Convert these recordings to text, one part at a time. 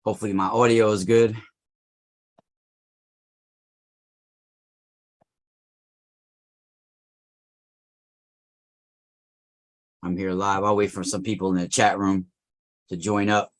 Hopefully my audio is good. I'm here live. I'll wait for some people in the chat room to join up.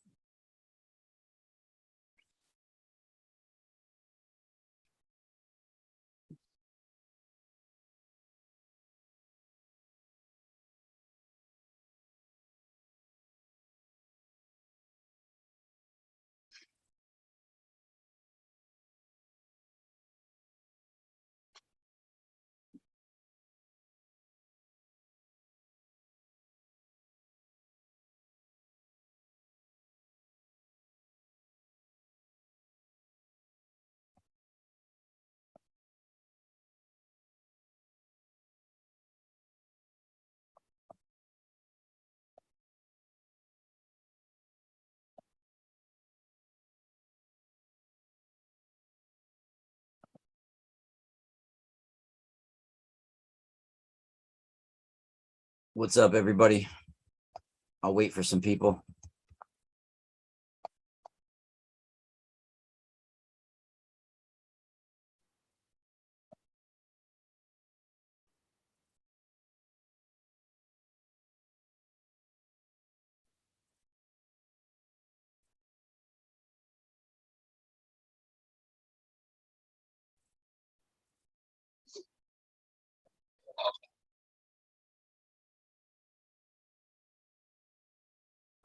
What's up, everybody? I'll wait for some people.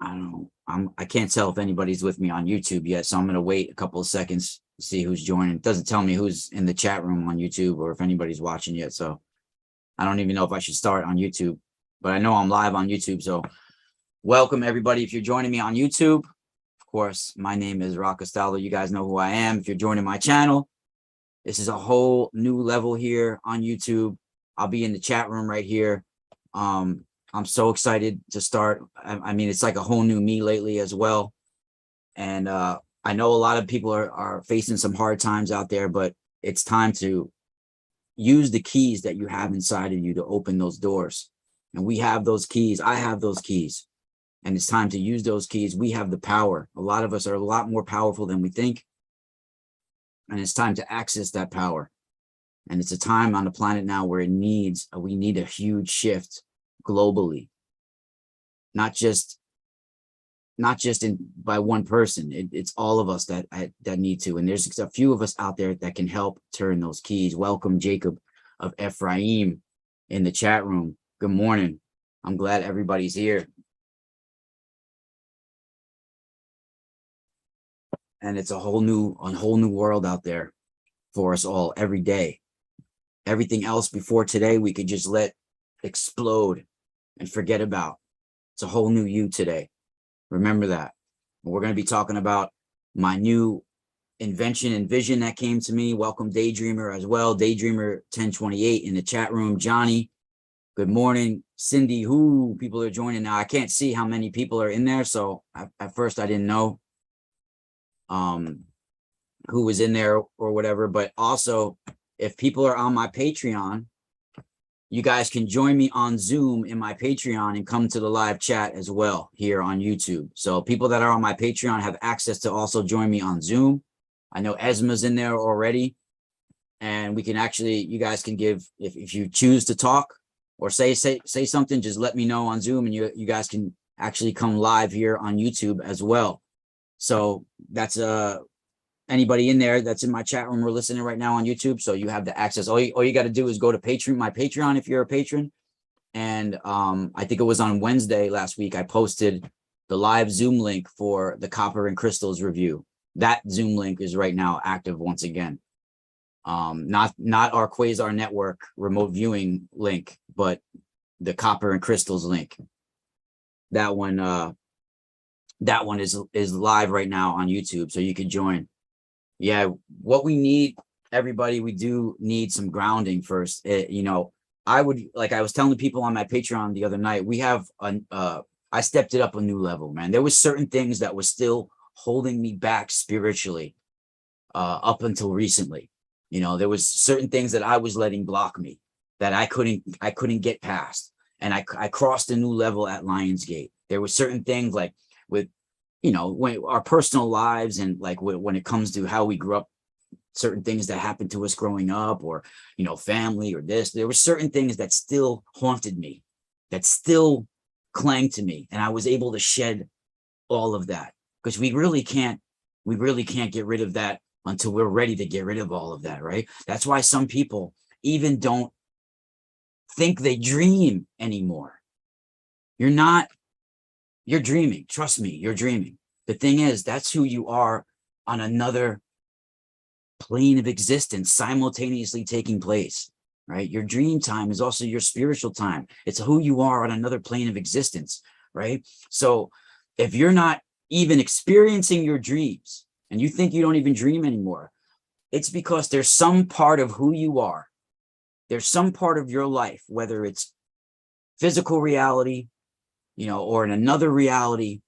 I don't know. I can't tell if anybody's with me on YouTube yet, so I'm gonna wait a couple of seconds to see who's joining. It doesn't tell me who's in the chat room on YouTube or if anybody's watching yet. So I don't even know if I should start on YouTube, but I know I'm live on YouTube. So welcome everybody. If you're joining me on YouTube, of course, my name is Castaldo. You guys know who I am. If you're joining my channel, this is a whole new level here on YouTube. I'll be in the chat room right here. I'm so excited to start. I mean, it's like a whole new me lately as well. And I know a lot of people are facing some hard times out there, but it's time to use the keys that you have inside of you to open those doors. And we have those keys. I have those keys. And it's time to use those keys. We have the power. A lot of us are a lot more powerful than we think. And it's time to access that power. And it's a time on the planet now where we need a huge shift globally, not just by one person. It's all of us that need to. And there's a few of us out there that can help turn those keys. Welcome, Jacob of Ephraim in the chat room. Good morning. I'm glad everybody's here. And it's a whole new world out there for us all every day. Everything else before today, we could just let explode and forget about. It's a whole new you today. Remember that. We're going to be talking about my new invention and vision that came to me. Welcome, Daydreamer, as well. Daydreamer 1028 in the chat room. Johnny, good morning. Cindy, who people are joining now. I can't see how many people are in there. So at first I didn't know who was in there or whatever. But also, if people are on my Patreon, you guys can join me on Zoom in my Patreon and come to the live chat as well here on YouTube. So people that are on my Patreon have access to also join me on Zoom. I know Esma's in there already. And we can actually, you guys can give, if you choose to talk or say something, just let me know on Zoom and you guys can actually come live here on YouTube as well. So that's anybody in there that's in my chat room or listening right now on YouTube. So you have the access. All you got to do is go to my Patreon if you're a patron. And I think it was on Wednesday last week, I posted the live Zoom link for the Copper and Crystals review. That Zoom link is right now active once again. Not our Quasar Network remote viewing link, but the Copper and Crystals link. That one is live right now on YouTube, so you can join. Yeah, what we need, everybody, we do need some grounding first. You know, I was telling the people on my Patreon the other night, we have I stepped it up a new level, man. There was certain things that was still holding me back spiritually up until recently. You know, there was certain things that I was letting block me that I couldn't get past. And I crossed a new level at Lionsgate. There were certain things like with you know, when our personal lives and like when it comes to how we grew up, certain things that happened to us growing up, or, you know, family or this, there were certain things that still haunted me, that still clung to me. And I was able to shed all of that, because we really can't get rid of that until we're ready to get rid of all of that, right? That's why some people even don't think they dream anymore. You're dreaming. Trust me, you're dreaming. The thing is, that's who you are on another plane of existence simultaneously taking place, right? Your dream time is also your spiritual time. It's who you are on another plane of existence, right? So if you're not even experiencing your dreams and you think you don't even dream anymore, it's because there's some part of who you are. There's some part of your life, whether it's physical reality, you know, or in another reality,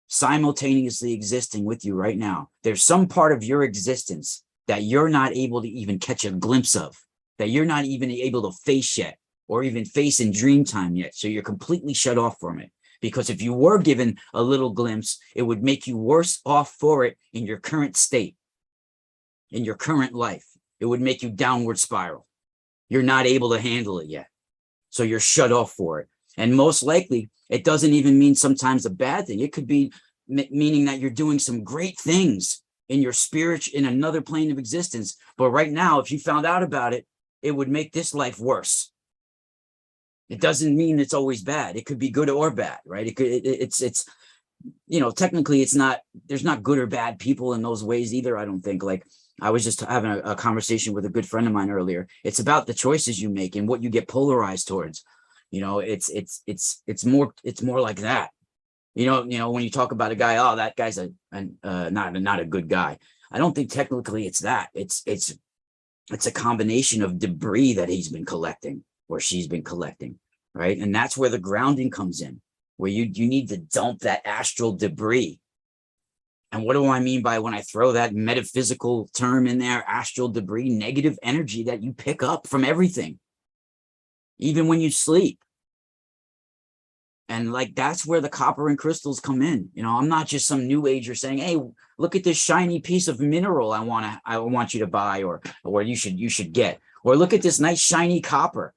simultaneously existing with you right now. There's some part of your existence that you're not able to even catch a glimpse of, that you're not even able to face yet, or even face in dream time yet. So you're completely shut off from it. Because if you were given a little glimpse, it would make you worse off for it in your current state, in your current life. It would make you downward spiral. You're not able to handle it yet. So you're shut off for it. And most likely, it doesn't even mean sometimes a bad thing. It could be meaning that you're doing some great things in your spirit, in another plane of existence. But right now, if you found out about it, it would make this life worse. It doesn't mean it's always bad. It could be good or bad, right? It's you know, technically it's not, there's not good or bad people in those ways either. I don't think. Like, I was just having a conversation with a good friend of mine earlier. It's about the choices you make and what you get polarized towards. You know, it's more like that. You know, when you talk about a guy, oh, that guy's not a good guy. I don't think technically it's that. It's a combination of debris that he's been collecting or she's been collecting, right? And that's where the grounding comes in, where you need to dump that astral debris. And what do I mean by when I throw that metaphysical term in there, astral debris? Negative energy that you pick up from everything, even when you sleep. And like, that's where the copper and crystals come in. You know, I'm not just some new ager saying, hey, look at this shiny piece of mineral I want you to buy, or you should get, or look at this nice shiny copper.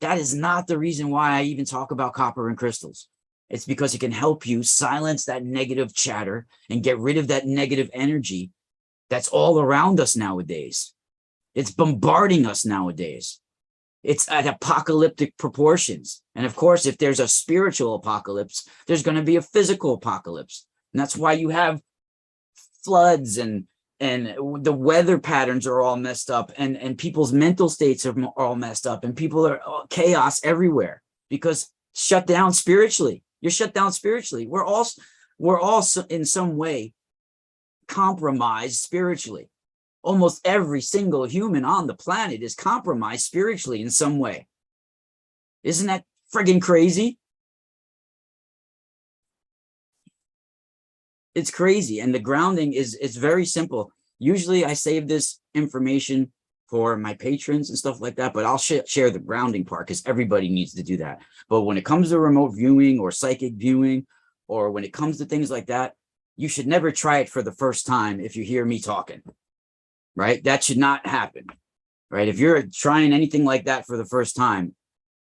That is not the reason why I even talk about copper and crystals. It's because it can help you silence that negative chatter and get rid of that negative energy that's all around us nowadays. It's bombarding us nowadays. It's at apocalyptic proportions. And of course, if there's a spiritual apocalypse, there's going to be a physical apocalypse. And that's why you have floods, and the weather patterns are all messed up, and people's mental states are all messed up, and people are chaos everywhere, because shut down spiritually. You're shut down spiritually. We're all in some way compromised spiritually. Almost every single human on the planet is compromised spiritually in some way. Isn't that friggin' crazy? It's crazy. And the grounding it's very simple. Usually I save this information for my patrons and stuff like that, but I'll share the grounding part because everybody needs to do that. But when it comes to remote viewing or psychic viewing, or when it comes to things like that, you should never try it for the first time if you hear me talking, right? That should not happen, right? If you're trying anything like that for the first time,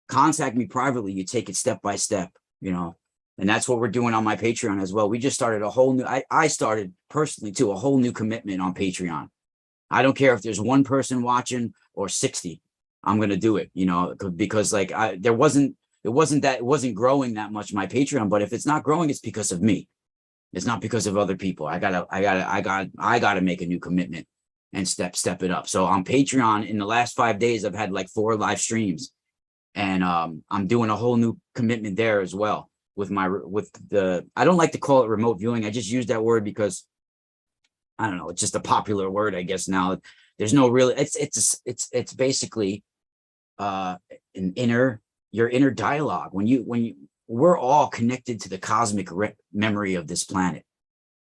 contact me privately. You take it step by step, you know, and that's what we're doing on my Patreon as well. We just started a whole new, I started personally too, a whole new commitment on Patreon. I don't care if there's one person watching or 60, I'm going to do it, you know, because like it wasn't growing that much, my Patreon, but if it's not growing, it's because of me. It's not because of other people. I gotta make a new commitment and step it up. So on Patreon in the last 5 days, I've had like 4 live streams, and I'm doing a whole new commitment there as well with the, I don't like to call it remote viewing. I just use that word because I don't know, it's just a popular word, I guess now. There's no real, it's basically your inner dialogue. We're all connected to the cosmic memory of this planet.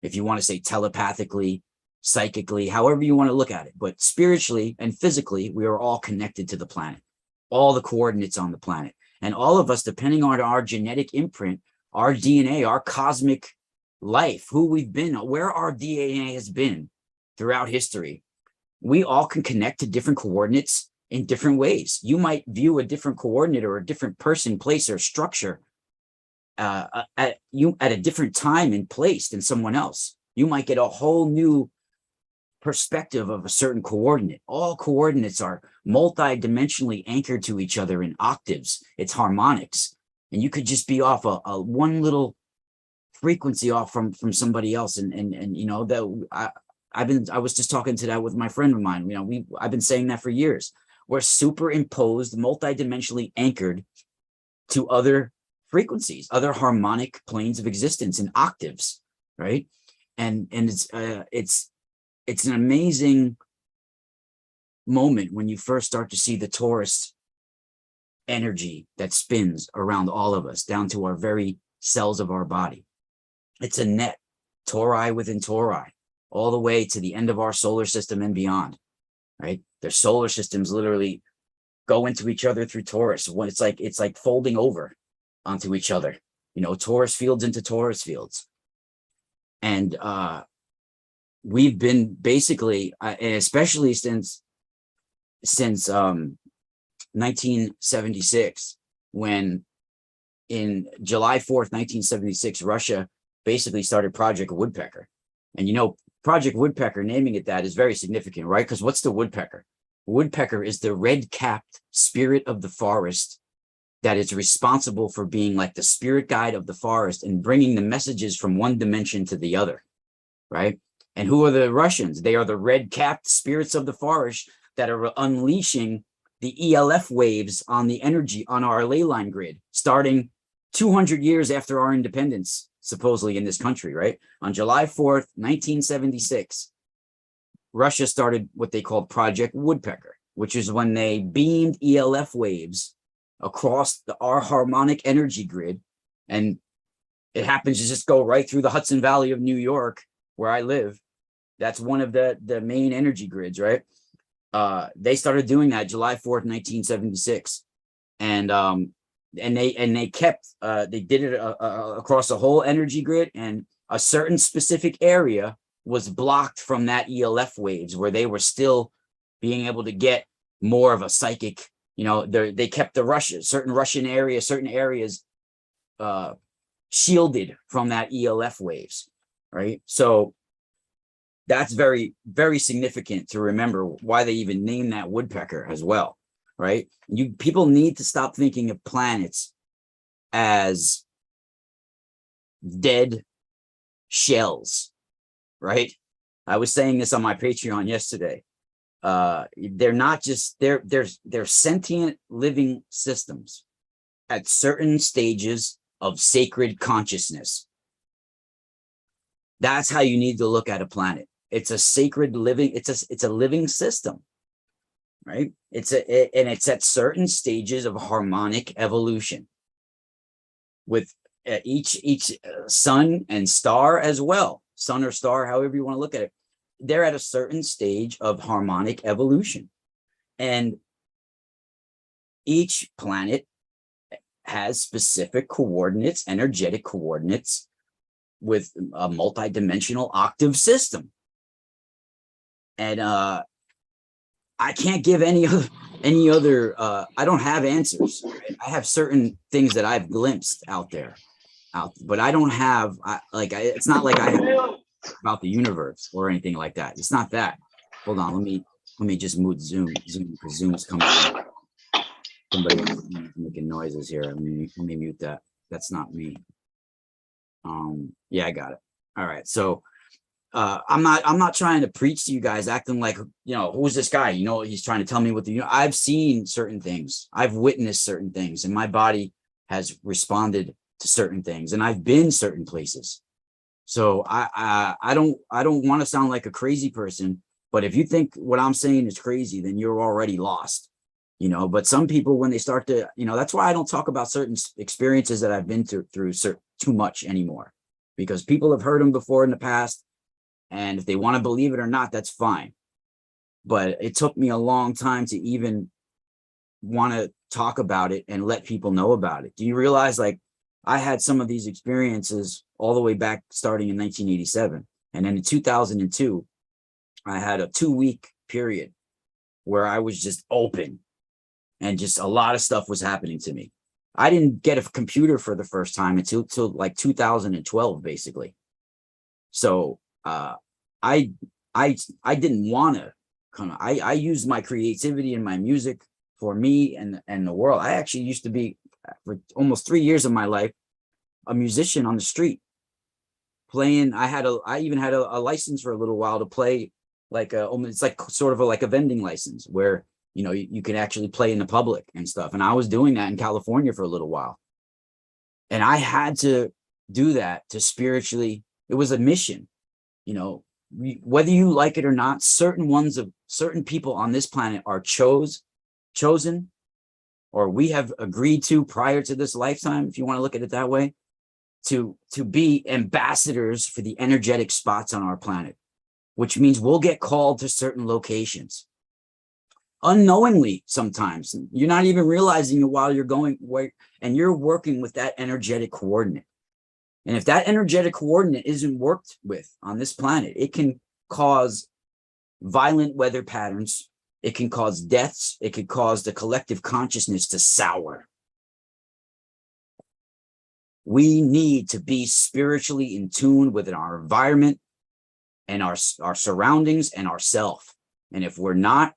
If you want to say telepathically, psychically, however you want to look at it, but spiritually and physically, we are all connected to the planet, all the coordinates on the planet. And all of us, depending on our genetic imprint, our DNA, our cosmic life, who we've been, where our DNA has been throughout history. We all can connect to different coordinates in different ways. You might view a different coordinate or a different person, place, or structure at a different time and place than someone else. You might get a whole new perspective of a certain coordinate. All coordinates are multi-dimensionally anchored to each other in octaves. It's harmonics. And you could just be off a one little frequency off from somebody else. And you know, that I was just talking to that with my friend of mine. You know, I've been saying that for years. We're superimposed, multi-dimensionally anchored to other frequencies, other harmonic planes of existence in octaves, right? And it's an amazing moment when you first start to see the torus energy that spins around all of us down to our very cells of our body. It's a net, tori within tori, all the way to the end of our solar system and beyond, right? Their solar systems literally go into each other through torus. When it's like folding over onto each other, you know, torus fields into torus fields. And we've been basically, especially since 1976, when in July 4th, 1976, Russia basically started Project Woodpecker. And you know, Project Woodpecker, naming it that is very significant, right? Because what's the woodpecker? Woodpecker is the red-capped spirit of the forest that is responsible for being like the spirit guide of the forest and bringing the messages from one dimension to the other, right? And who are the Russians? They are the red-capped spirits of the forest that are unleashing the ELF waves on the energy on our ley line grid, starting 200 years after our independence, supposedly in this country, right? On July 4th, 1976, Russia started what they called Project Woodpecker, which is when they beamed ELF waves across our harmonic energy grid. And it happens to just go right through the Hudson Valley of New York, where I live. That's one of the main energy grids, right? They started doing that July 4th, 1976. And they kept, they did it across the whole energy grid, and a certain specific area was blocked from that ELF waves, where they were still being able to get more of a psychic, you know, they kept the certain areas shielded from that ELF waves, right? So that's very, very significant to remember why they even named that woodpecker as well, right? People need to stop thinking of planets as dead shells, right? I was saying this on my Patreon yesterday. They're not just, they're sentient living systems at certain stages of sacred consciousness. That's how you need to look at a planet. It's a sacred living, it's a living system, right? And it's at certain stages of harmonic evolution with each sun and star as well, sun or star, however you want to look at it. They're at a certain stage of harmonic evolution. And each planet has specific coordinates, energetic coordinates, with a multi-dimensional octave system. And I can't give any other I don't have answers. Right? I have certain things that I've glimpsed out there, but I don't have it's not like I have about the universe or anything like that. It's not that. Hold on, let me just move Zoom because Zoom's coming in. Somebody making noises here. Let me mute that. That's not me. Yeah, I got it. All right. So I'm not trying to preach to you guys acting like, you know, who's this guy? You know, he's trying to tell me what I've seen certain things. I've witnessed certain things, and my body has responded to certain things, and I've been certain places. So I don't want to sound like a crazy person, but if you think what I'm saying is crazy, then you're already lost, you know. But some people, when they start to, you know, that's why I don't talk about certain experiences that I've been through too much anymore, because people have heard them before in the past. And if they want to believe it or not, that's fine. But it took me a long time to even want to talk about it and let people know about it. Do you realize, like, I had some of these experiences all the way back starting in 1987. And then in 2002, I had a 2-week period where I was just open and just a lot of stuff was happening to me. I didn't get a computer for the first time until like 2012, basically. So I didn't want to kind of, I used my creativity and my music for me and the world. I actually used to be, for almost 3 years of my life, a musician on the street playing. I even had a license for a little while to play, like it's like sort of like a vending license where, you know, you can actually play in the public and stuff. And I was doing that in California for a little while. And I had to do that to spiritually, it was a mission, you know, whether you like it or not, certain people on this planet are chosen, or we have agreed to prior to this lifetime, if you want to look at it that way, to be ambassadors for the energetic spots on our planet, which means we'll get called to certain locations unknowingly. Sometimes you're not even realizing it while you're going where, and you're working with that energetic coordinate. And if that energetic coordinate isn't worked with on this planet, it can cause violent weather patterns. It can cause deaths. It could cause the collective consciousness to sour. We need to be spiritually in tune with our environment and our surroundings and ourself. And if we're not,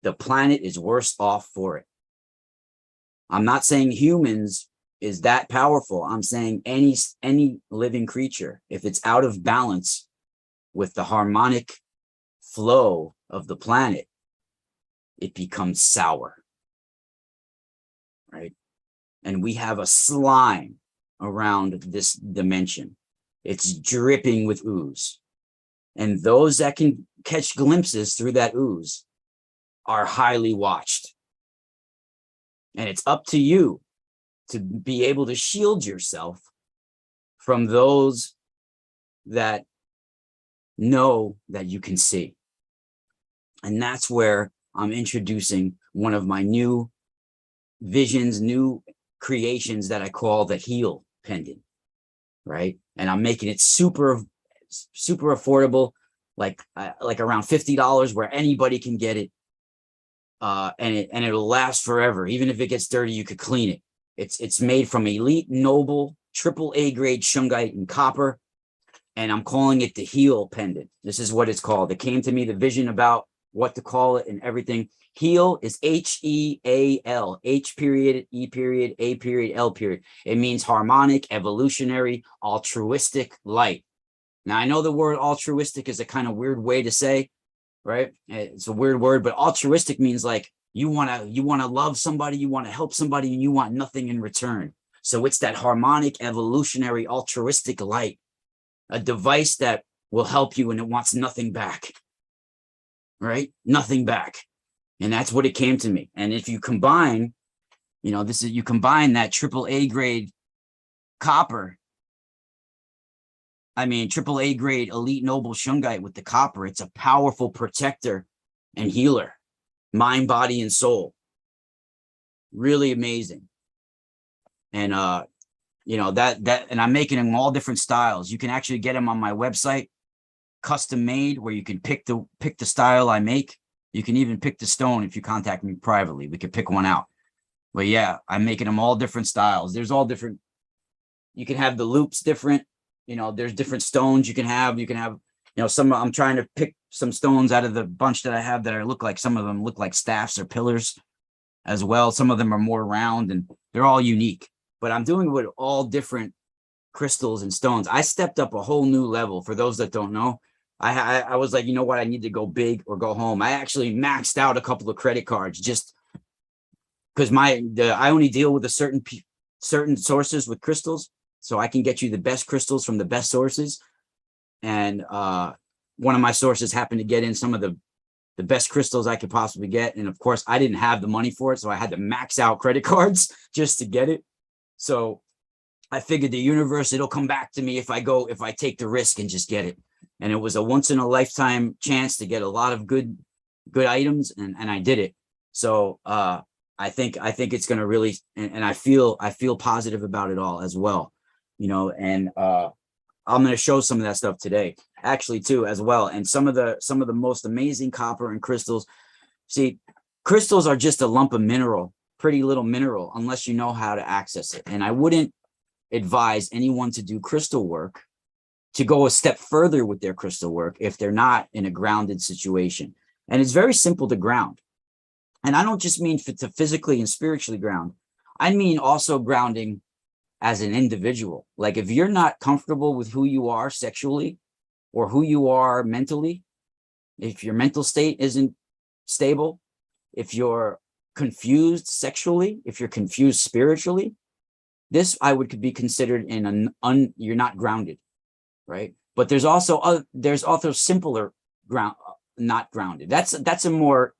the planet is worse off for it. I'm not saying humans is that powerful. I'm saying any living creature, if it's out of balance with the harmonic flow of the planet, it becomes sour, right? And we have a slime around this dimension. It's dripping with ooze. And those that can catch glimpses through that ooze are highly watched. And it's up to you to be able to shield yourself from those that know that you can see. And that's where I'm introducing one of my new visions, new creations that I call the H.E.A.L pendant, right? And I'm making it super affordable, like around $50, where anybody can get it. And it'll last forever. Even if it gets dirty, you could clean it. It's made from elite, noble, AAA grade shungite and copper. And I'm calling it the H.E.A.L pendant. This is what it's called. It came to me, the vision about what to call it and everything. H.E.A.L is H-E-A-L, H period, E period, A period, L period. It means harmonic, evolutionary, altruistic light. Now, I know the word altruistic is a kind of weird way to say, right? It's a weird word, but altruistic means like you want to love somebody, you want to help somebody, and you want nothing in return. So it's that harmonic, evolutionary, altruistic light, a device that will help you and it wants nothing back, right? Nothing back. And that's what it came to me. And if you combine, you combine that AAA grade copper, AAA grade elite noble shungite with the copper, it's a powerful protector and healer, mind, body, and soul. Really amazing. And and I'm making them all different styles. You can actually get them on my website, custom made, where you can pick the style I make. You can even pick the stone if you contact me privately. We could pick one out. But yeah, I'm making them all different styles. There's all different. You can have the loops different. There's different stones you can have. Some, I'm trying to pick some stones out of the bunch that I have that some of them look like staffs or pillars as well. Some of them are more round and they're all unique. But I'm doing it with all different crystals and stones. I stepped up a whole new level. For those that don't know, I was like, you know what? I need to go big or go home. I actually maxed out a couple of credit cards just because I only deal with certain sources with crystals, so I can get you the best crystals from the best sources. And one of my sources happened to get in some of the best crystals I could possibly get. And of course, I didn't have the money for it, so I had to max out credit cards just to get it. So I figured the universe, it'll come back to me if I take the risk and just get it. And it was a once in a lifetime chance to get a lot of good items, and I did it. So I think it's going to really, and I feel positive about it all as well. and I'm going to show some of that stuff today, actually, too, as well. And some of the most amazing copper and crystals. See, crystals are just a lump of mineral, pretty little mineral, unless you know how to access it. And I wouldn't advise anyone to do crystal work, to go a step further with their crystal work, if they're not in a grounded situation. And it's very simple to ground. And I don't just mean to physically and spiritually ground. I mean also grounding as an individual. Like if you're not comfortable with who you are sexually or who you are mentally, if your mental state isn't stable, if you're confused sexually, if you're confused spiritually, this I would be considered in you're not grounded, right? But there's also simpler ground, not grounded. That's a more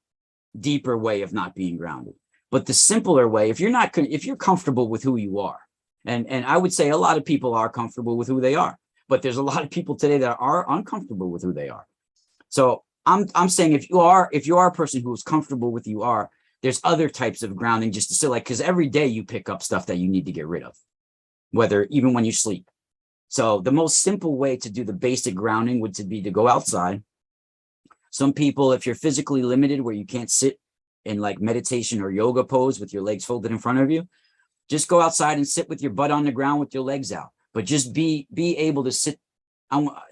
deeper way of not being grounded. But the simpler way, if you're comfortable with who you are, and I would say a lot of people are comfortable with who they are, but there's a lot of people today that are uncomfortable with who they are. So I'm saying if you are a person who is comfortable with who you are, there's other types of grounding, just to say, like, because every day you pick up stuff that you need to get rid of, whether even when you sleep. So the most simple way to do the basic grounding would be to go outside. Some people, if you're physically limited where you can't sit in like meditation or yoga pose with your legs folded in front of you, just go outside and sit with your butt on the ground with your legs out. But just be able to sit.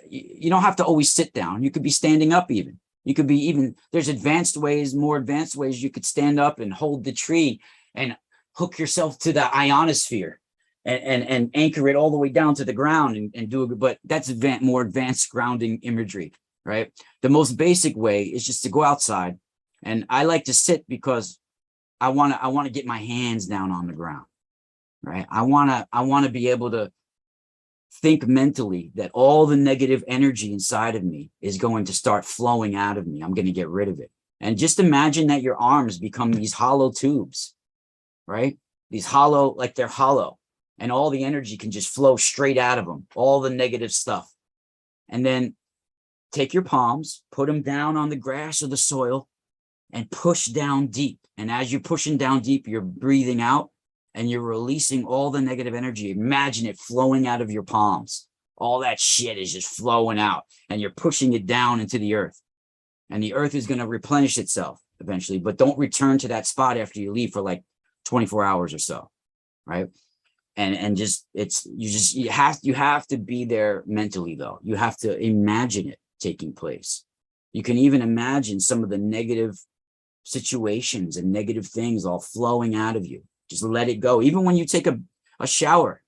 You don't have to always sit down. You could be standing up even. You could be there's more advanced ways you could stand up and hold the tree and hook yourself to the ionosphere and anchor it all the way down to the ground and do it. But that's more advanced grounding imagery, right? The most basic way is just to go outside. And I like to sit because I want to get my hands down on the ground, right? I want to be able to think mentally that all the negative energy inside of me is going to start flowing out of me. I'm going to get rid of it. And just imagine that your arms become these hollow tubes, right? These hollow, like they're hollow, and all the energy can just flow straight out of them, all the negative stuff. And then take your palms, put them down on the grass or the soil, and push down deep. And as you're pushing down deep, you're breathing out and you're releasing all the negative energy. Imagine it flowing out of your palms. All that shit is just flowing out, and you're pushing it down into the earth. And the earth is going to replenish itself eventually, but don't return to that spot after you leave for like 24 hours or so, right? And you have to be there mentally, though. You have to imagine it taking place. You can even imagine some of the negative situations and negative things all flowing out of you. Just let it go. Even when you take a shower,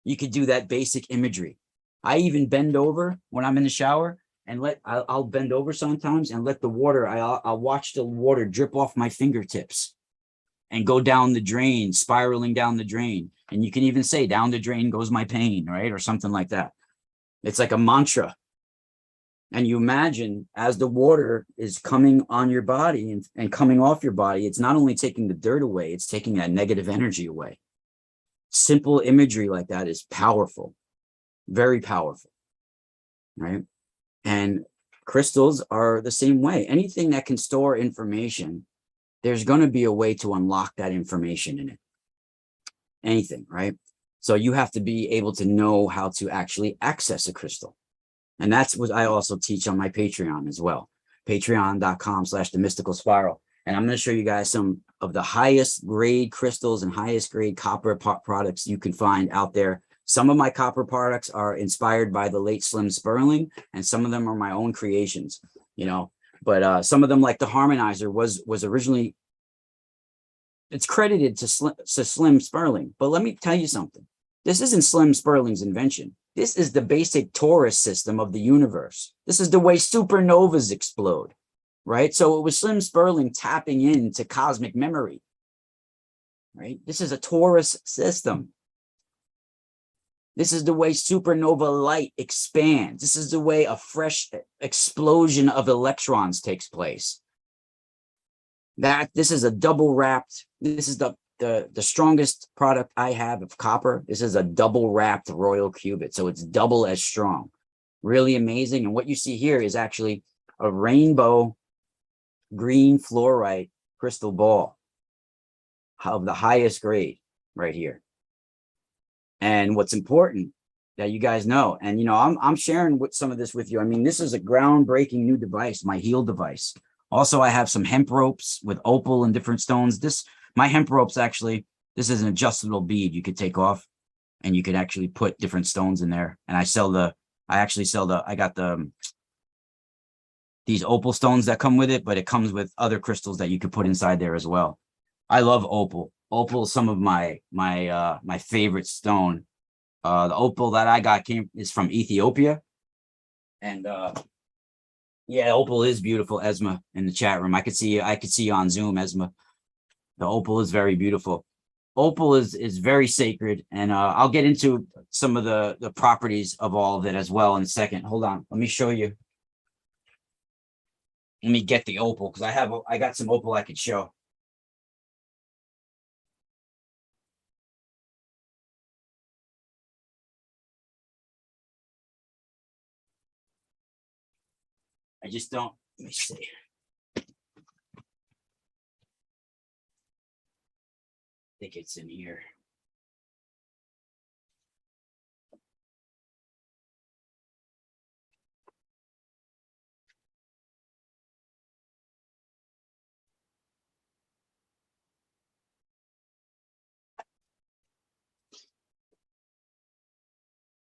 you could do that basic imagery. I even bend over when I'm in the shower and I'll bend over sometimes and let the water, I'll watch the water drip off my fingertips and go down the drain, spiraling down the drain. And you can even say, down the drain goes my pain, right? Or something like that. It's like a mantra. And you imagine as the water is coming on your body and coming off your body, it's not only taking the dirt away, it's taking that negative energy away. Simple imagery like that is powerful, very powerful, right? And crystals are the same way. Anything that can store information, there's going to be a way to unlock that information in it. Anything, right? So you have to be able to know how to actually access a crystal. And that's what I also teach on my Patreon as well. Patreon.com/themysticalspiral. And I'm going to show you guys some of the highest grade crystals and highest grade copper products you can find out there. Some of my copper products are inspired by the late Slim Sperling, and some of them are my own creations, but some of them, like the harmonizer, was originally, it's credited to Slim Sperling. But let me tell you something. This isn't Slim Sperling's invention. This is the basic torus system of the universe. This is the way supernovas explode, right? So it was Slim Sperling tapping into cosmic memory, right? This is a torus system. This is the way supernova light expands. This is the way a fresh explosion of electrons takes place. This is a double wrapped, this is the strongest product I have of copper. This is a double wrapped royal cubit. So it's double as strong. Really amazing. And what you see here is actually a rainbow green fluorite crystal ball of the highest grade right here. And what's important that you guys know, and I'm sharing some of this with you. I mean, this is a groundbreaking new device, my H.E.A.L device. Also, I have some hemp ropes with opal and different stones. My hemp ropes, actually, this is an adjustable bead you could take off, and you could actually put different stones in there. And I got these opal stones that come with it, but it comes with other crystals that you could put inside there as well. I love opal. Opal is some of my favorite stone. The opal that I got is from Ethiopia. And yeah, opal is beautiful, Esma, in the chat room. I could see you on Zoom, Esma. The opal is very beautiful. Opal is very sacred, and I'll get into some of the properties of all of it as well in a second. Hold on, let me show you. Let me get the opal, because I got some opal I could show. I just don't. Let me see. I think it's in here.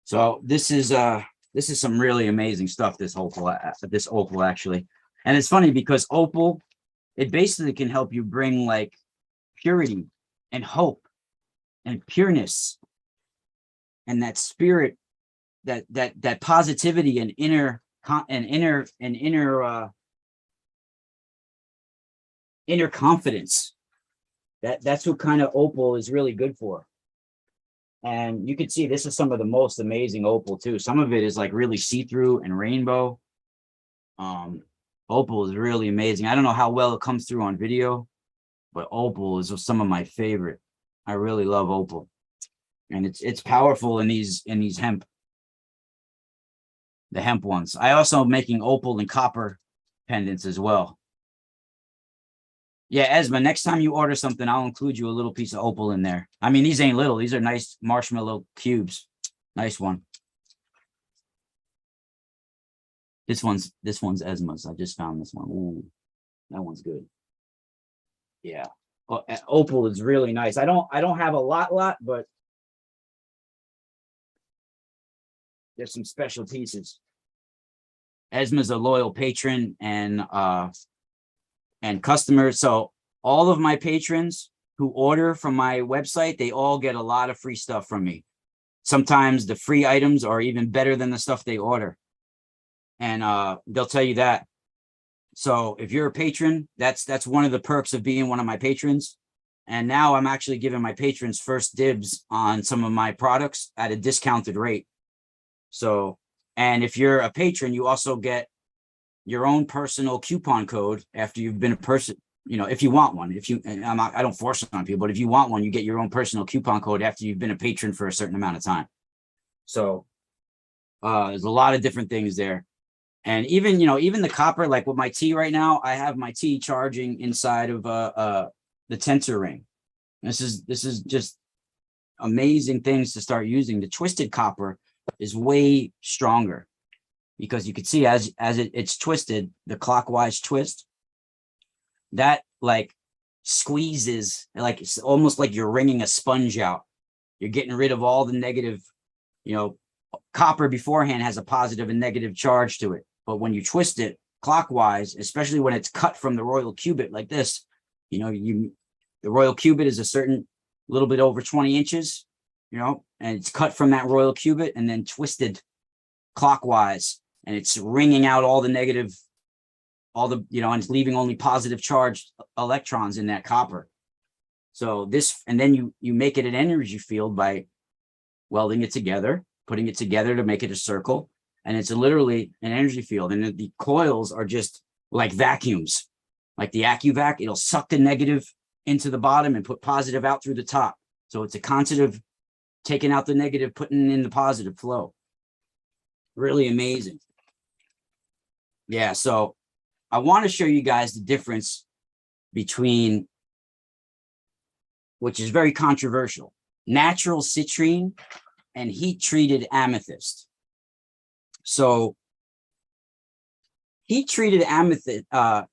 So this is some really amazing stuff. This opal actually, and it's funny because opal, it basically can help you bring like purity and hope and pureness and that spirit, that positivity and inner confidence. That's what kind of opal is really good for. And you can see this is some of the most amazing opal too. Some of it is like really see-through and rainbow. Opal is really amazing. I don't know how well it comes through on video, but opal is some of my favorite. I really love opal, and it's powerful in these hemp, the hemp ones. I also am making opal and copper pendants as well. Yeah, Esma, next time you order something, I'll include you a little piece of opal in there. I mean, these ain't little. These are nice marshmallow cubes. Nice one. This one's Esma's. I just found this one. Ooh, that one's good. Yeah. Opal is really nice. I don't have a lot, but there's some special pieces. Esma's a loyal patron and customer. So all of my patrons who order from my website, they all get a lot of free stuff from me. Sometimes the free items are even better than the stuff they order. And they'll tell you that. So if you're a patron, that's one of the perks of being one of my patrons. And now I'm actually giving my patrons first dibs on some of my products at a discounted rate. So, and if you're a patron, you also get your own personal coupon code after you've been a person, if you want one. I don't force it on people, but if you want one, you get your own personal coupon code after you've been a patron for a certain amount of time. So there's a lot of different things there. And even, even the copper, like with my tea right now, I have my tea charging inside of the tensor ring. This is just amazing things to start using. The twisted copper is way stronger because you can see as it's twisted, the clockwise twist, that like squeezes, like it's almost like you're wringing a sponge out. You're getting rid of all the negative, copper beforehand has a positive and negative charge to it. But when you twist it clockwise, especially when it's cut from the royal cubit like this, the royal cubit is a certain little bit over 20 inches, and it's cut from that royal cubit and then twisted clockwise, and it's wringing out all the negative, and it's leaving only positive charged electrons in that copper. So and then you make it an energy field by welding it together, putting it together to make it a circle. And it's literally an energy field. And the coils are just like vacuums, like the AccuVac. It'll suck the negative into the bottom and put positive out through the top. So it's a constant of taking out the negative, putting in the positive flow. Really amazing. Yeah, so I want to show you guys the difference between, which is very controversial, natural citrine and heat treated amethyst. So heat treated amethyst, a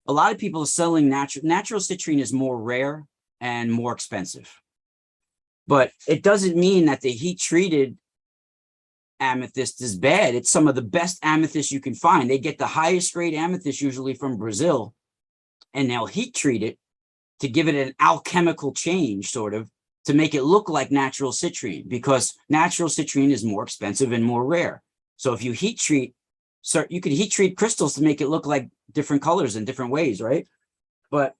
lot of people are selling natural citrine is more rare and more expensive, but it doesn't mean that the heat treated amethyst is bad. It's some of the best amethyst you can find. They get the highest grade amethyst usually from Brazil, and they'll heat treat it to give it an alchemical change, sort of, to make it look like natural citrine, because natural citrine is more expensive and more rare. So if you heat treat, so you could heat treat crystals to make it look like different colors in different ways, right? But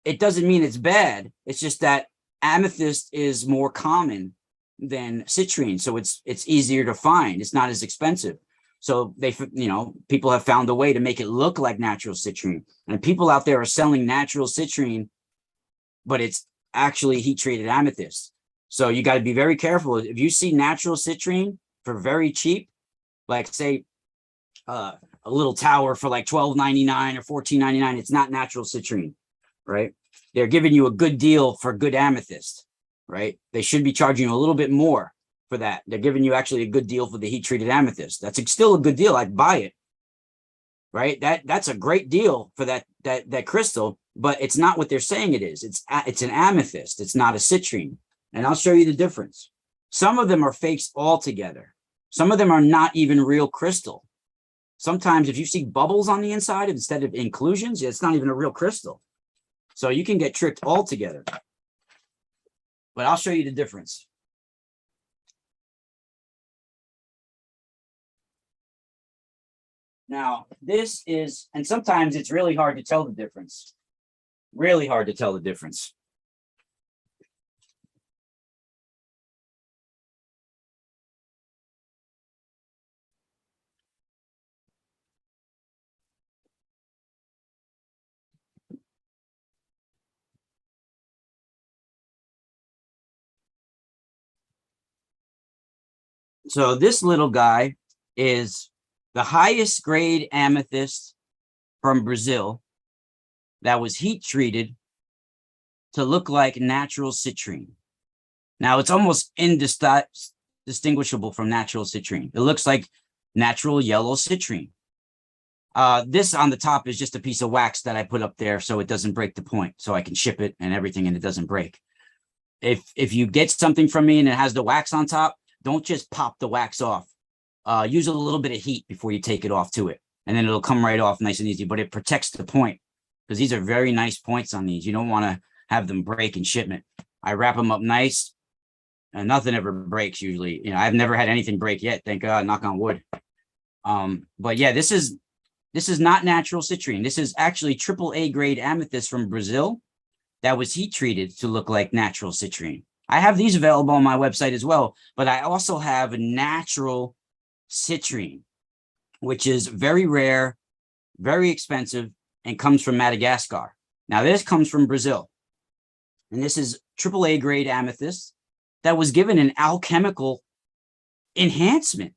it doesn't mean it's bad. It's just that amethyst is more common than citrine, so it's easier to find. It's not as expensive. So they, people have found a way to make it look like natural citrine, and people out there are selling natural citrine, but it's actually heat treated amethyst. So you got to be very careful. If you see natural citrine for very cheap, like say a little tower for like $12.99 or $14.99, it's not natural citrine, right? They're giving you a good deal for good amethyst, right? They should be charging you a little bit more for that. They're giving you actually a good deal for the heat treated amethyst. That's still a good deal. I'd buy it, right? That's a great deal for that crystal, but it's not what they're saying it is. It's an amethyst. It's not a citrine. And I'll show you the difference. Some of them are fakes altogether. Some of them are not even real crystal. Sometimes if you see bubbles on the inside instead of inclusions, it's not even a real crystal. So you can get tricked altogether. But I'll show you the difference. Now, this is, and sometimes it's really hard to tell the difference. Really hard to tell the difference. So this little guy is the highest grade amethyst from Brazil that was heat treated to look like natural citrine. Now it's almost indistinguishable from natural citrine. It looks like natural yellow citrine. This on the top is just a piece of wax that I put up there so it doesn't break the point, so I can ship it and everything and it doesn't break. If you get something from me and it has the wax on top, don't just pop the wax off. Use a little bit of heat before you take it off to it, and then it'll come right off nice and easy, but it protects the point because these are very nice points on these. You don't want to have them break in shipment. I wrap them up nice and nothing ever breaks usually. I've never had anything break yet. Thank God, knock on wood. But yeah, this is not natural citrine. This is actually AAA grade amethyst from Brazil that was heat treated to look like natural citrine. I have these available on my website as well, but I also have a natural citrine, which is very rare, very expensive, and comes from Madagascar. Now, this comes from Brazil, and this is AAA grade amethyst that was given an alchemical enhancement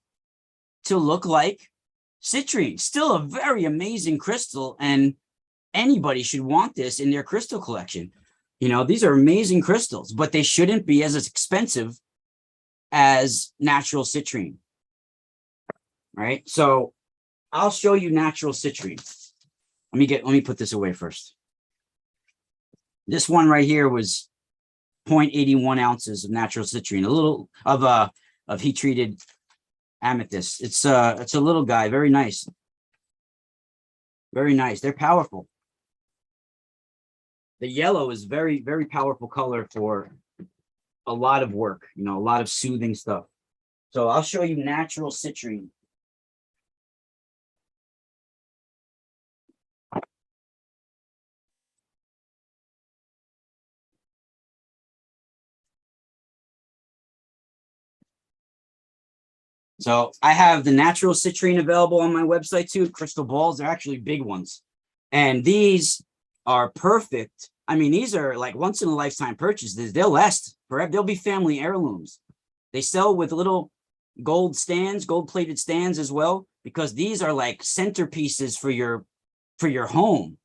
to look like citrine. Still a very amazing crystal, and anybody should want this in their crystal collection. These are amazing crystals, but they shouldn't be as expensive as natural citrine. Right? So I'll show you natural citrine. Let me put this away first. This one right here was 0.81 ounces of natural citrine, a little of heat treated amethyst. It's a little guy, very nice. Very nice. They're powerful. The yellow is very, very powerful color for a lot of work, a lot of soothing stuff. So I'll show you natural citrine. So I have the natural citrine available on my website too. Crystal balls, they're actually big ones. And these are perfect. I mean, these are like once in a lifetime purchases. They'll last forever. They'll be family heirlooms. They sell with little gold stands, gold plated stands as well, because these are like centerpieces for your home,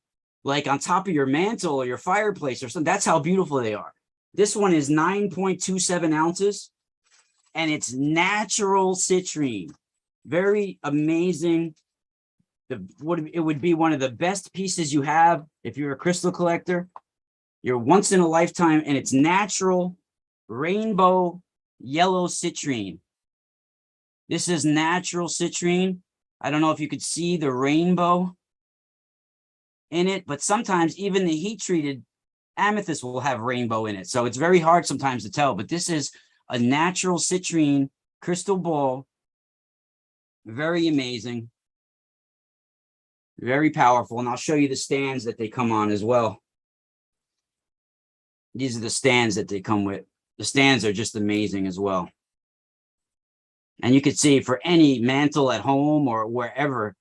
like on top of your mantle or your fireplace or something. That's how beautiful they are. This one is 9.27 ounces. and it's natural citrine. Very amazing. It would be one of the best pieces you have if you're a crystal collector. You're once in a lifetime, and it's natural rainbow yellow citrine. This is natural citrine. I don't know if you could see the rainbow in it, but sometimes even the heat treated amethyst will have rainbow in it. So it's very hard sometimes to tell, but this is a natural citrine crystal ball. Very amazing. Very powerful. And I'll show you the stands that they come on as well. These are the stands that they come with. The stands are just amazing as well. And you can see for any mantle at home or wherever,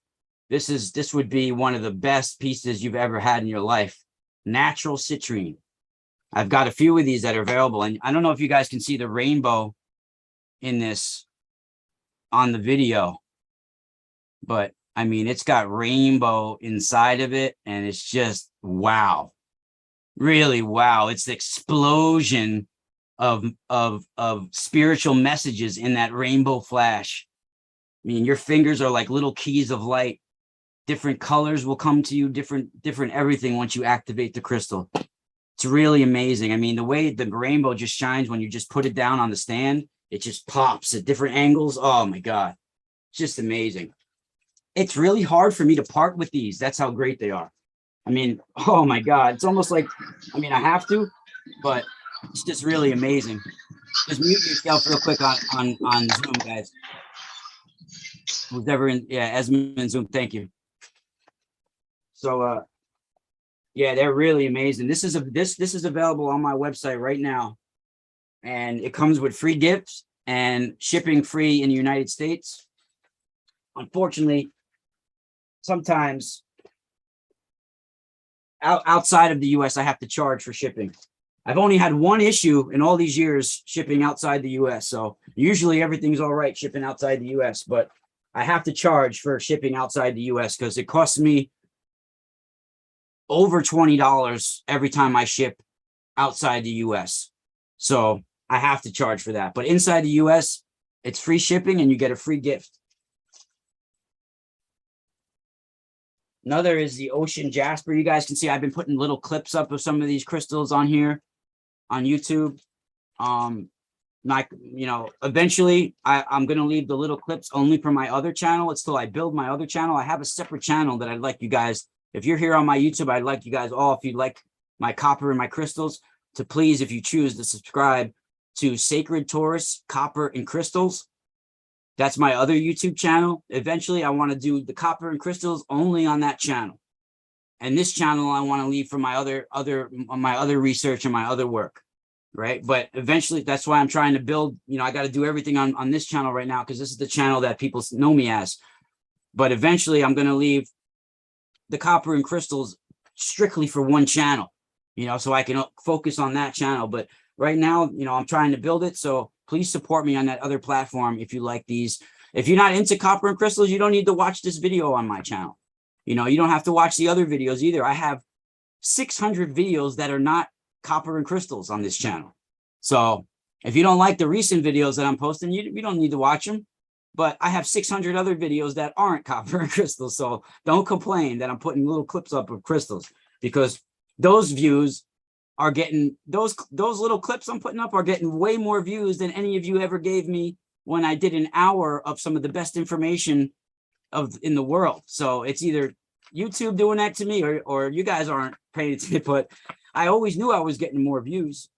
this would be one of the best pieces you've ever had in your life. Natural citrine. I've got a few of these that are available, and I don't know if you guys can see the rainbow in this on the video, but I mean, it's got rainbow inside of it, and it's just wow. Really wow. It's the explosion of spiritual messages in that rainbow flash. I mean, your fingers are like little keys of light. Different colors will come to you, different everything once you activate the crystal. It's really amazing. I mean, the way the rainbow just shines when you just put it down on the stand, it just pops at different angles. Oh my God. It's just amazing. It's really hard for me to part with these. That's how great they are. I mean, oh my God. It's almost like, I mean, I have to, but it's just really amazing. Just mute yourself real quick on Zoom, guys. Who's ever in, yeah, Esmond in Zoom, thank you. So, yeah, they're really amazing. This is available on my website right now, and it comes with free gifts and shipping free in the United States. Unfortunately, sometimes outside of the US, I have to charge for shipping. I've only had one issue in all these years shipping outside the US. So usually everything's all right shipping outside the US, but I have to charge for shipping outside the US because it costs me over $20 every time I ship outside the US. So I have to charge for that. But inside the US, it's free shipping and you get a free gift. Another is the ocean jasper. You guys can see I've been putting little clips up of some of these crystals on here on YouTube. Eventually I'm going to leave the little clips only for my other channel. It's till I build my other channel. I have a separate channel that I'd like you guys, if you're here on my YouTube, I'd like you guys all, if you'd like my copper and my crystals, to please, if you choose to subscribe to Sacred Taurus Copper and Crystals. That's my other YouTube channel. Eventually, I want to do the copper and crystals only on that channel. And this channel, I want to leave for my other research and my other work, right? But eventually, that's why I'm trying to build, I got to do everything on this channel right now because this is the channel that people know me as. But eventually, I'm going to leave the copper and crystals strictly for one channel, so I can focus on that channel. But right now, I'm trying to build it. So please support me on that other platform if you like these. If you're not into copper and crystals, you don't need to watch this video on my channel. You don't have to watch the other videos either. I have 600 videos that are not copper and crystals on this channel. So if you don't like the recent videos that I'm posting, you don't need to watch them. But I have 600 other videos that aren't copper and crystals. So don't complain that I'm putting little clips up of crystals, because those views are getting, those little clips I'm putting up are getting way more views than any of you ever gave me when I did an hour of some of the best information in the world. So it's either YouTube doing that to me or you guys aren't paying attention. But I always knew I was getting more views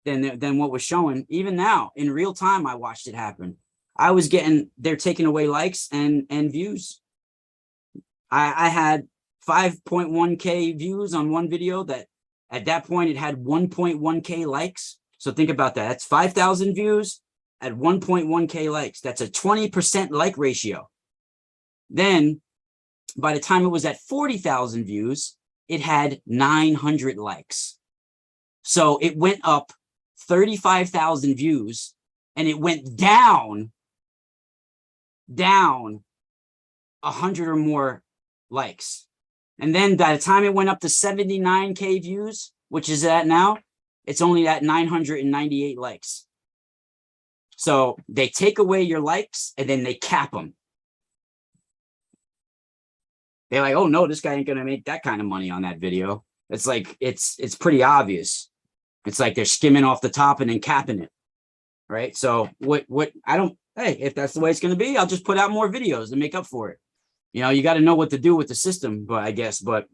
than what was showing. Even now, in real time, I watched it happen. I was getting, they're taking away likes and views. I had 5.1K views on one video that at that point it had 1.1K likes. So think about that. That's 5,000 views at 1.1K likes. That's a 20% like ratio. Then by the time it was at 40,000 views, it had 900 likes. So it went up 35,000 views and it went down 100 or more likes. And then by the time it went up to 79K views, which is at now, it's only at 998 likes. So they take away your likes and then they cap them. They're like, oh no, this guy ain't gonna make that kind of money on that video. It's like it's pretty obvious. It's like they're skimming off the top and then capping it. Right. So what I don't, hey, if that's the way it's gonna be, I'll just put out more videos to make up for it. You know, you got to know what to do with the system, but I guess, but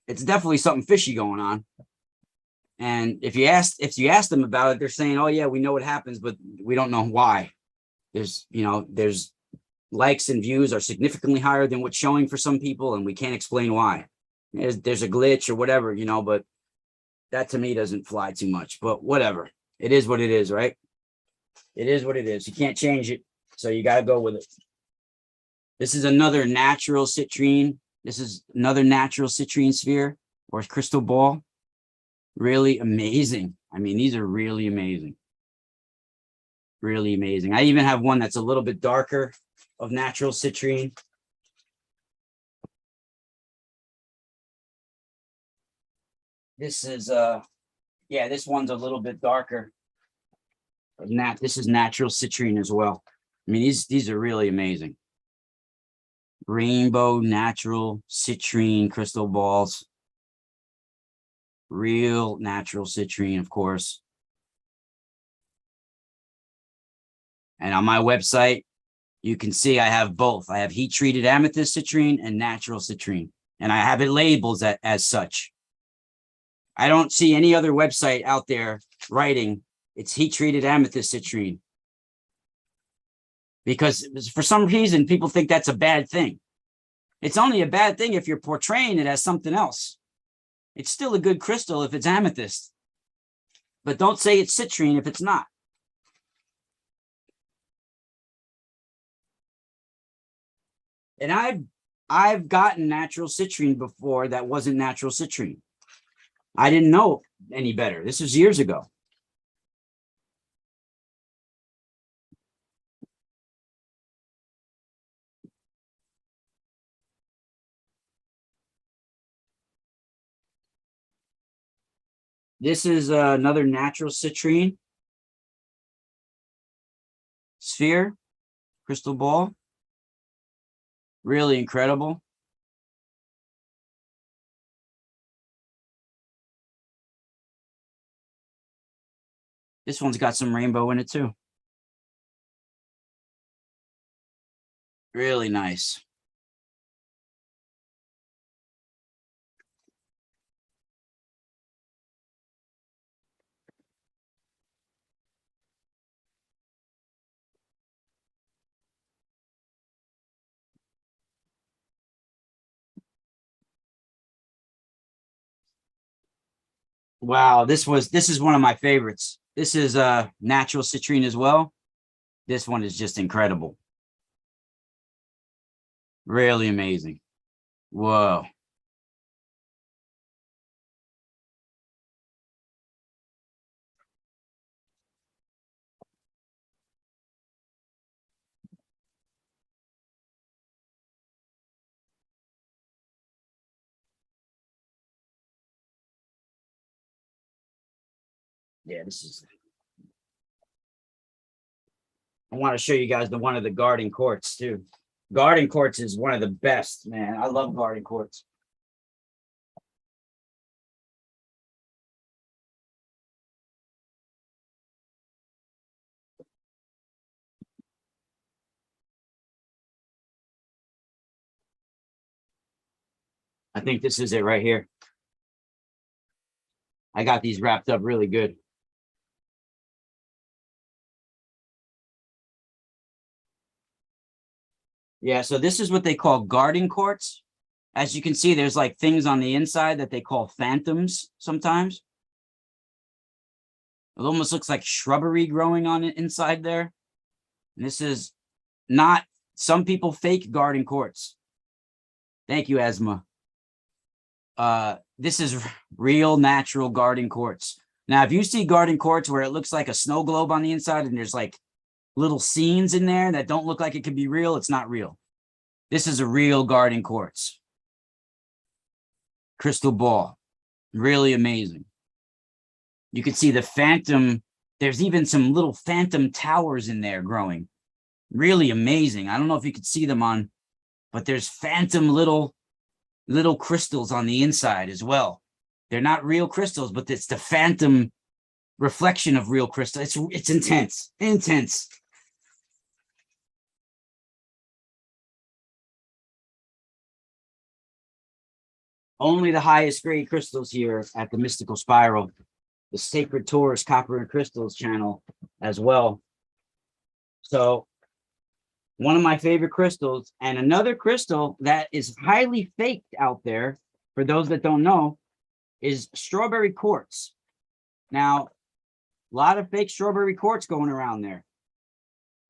it's definitely something fishy going on. And if you ask them about it, they're saying, oh yeah, we know what happens, but we don't know why. There's likes and views are significantly higher than what's showing for some people, and we can't explain why. There's a glitch or whatever, but that to me doesn't fly too much, but whatever. It is what it is, right? It is what it is. You can't change it. So you got to go with it. This is another natural citrine. This is another natural citrine sphere or crystal ball. Really amazing. I mean, these are really amazing. Really amazing. I even have one that's a little bit darker of natural citrine. This is yeah, this one's a little bit darker. This is natural citrine as well. I mean, these are really amazing. Rainbow natural citrine crystal balls. Real natural citrine, of course. And on my website, you can see I have both. I have heat treated amethyst citrine and natural citrine, and I have it labeled as such. I don't see any other website out there writing it's heat treated amethyst citrine, because for some reason people think that's a bad thing. It's only a bad thing if you're portraying it as something else. It's still a good crystal if it's amethyst, but don't say it's citrine if it's not. And I've gotten natural citrine before that wasn't natural citrine. I didn't know any better. This was years ago. This is another natural citrine sphere, crystal ball. Really incredible. This one's got some rainbow in it too. Really nice. Wow, this is one of my favorites. This is natural citrine as well. This one is just incredible. Really amazing. Whoa. Yeah, this is. I want to show you guys the one of the garden quartz too. Garden quartz is one of the best, man. I love garden quartz. I think this is it right here. I got these wrapped up really good. Yeah, so this is what they call garden quartz. As you can see, there's like things on the inside that they call phantoms sometimes. It almost looks like shrubbery growing on it inside there. And this is not, some people fake garden quartz. Thank you, Esma. This is real natural garden quartz. Now, if you see garden quartz where it looks like a snow globe on the inside and there's like little scenes in there that don't look like it could be real, it's not real. This is a real garden quartz. Crystal ball. Really amazing. You can see the phantom There's even some little phantom towers in there growing. Really amazing. I don't know if you could see them on, but there's phantom little crystals on the inside as well. They're not real crystals, but it's the phantom reflection of real crystal. It's intense, intense. Only the highest grade crystals here at the Mystical Spiral, the Sacred Taurus Copper and Crystals channel as well. So one of my favorite crystals, and another crystal that is highly faked out there, for those that don't know, is strawberry quartz. Now, a lot of fake strawberry quartz going around there,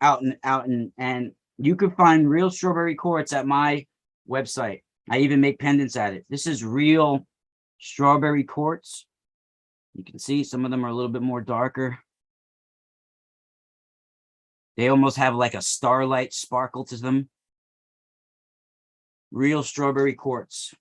and you could find real strawberry quartz at my website. I even make pendants at it. This is real strawberry quartz. You can see some of them are a little bit more darker. They almost have like a starlight sparkle to them. Real strawberry quartz.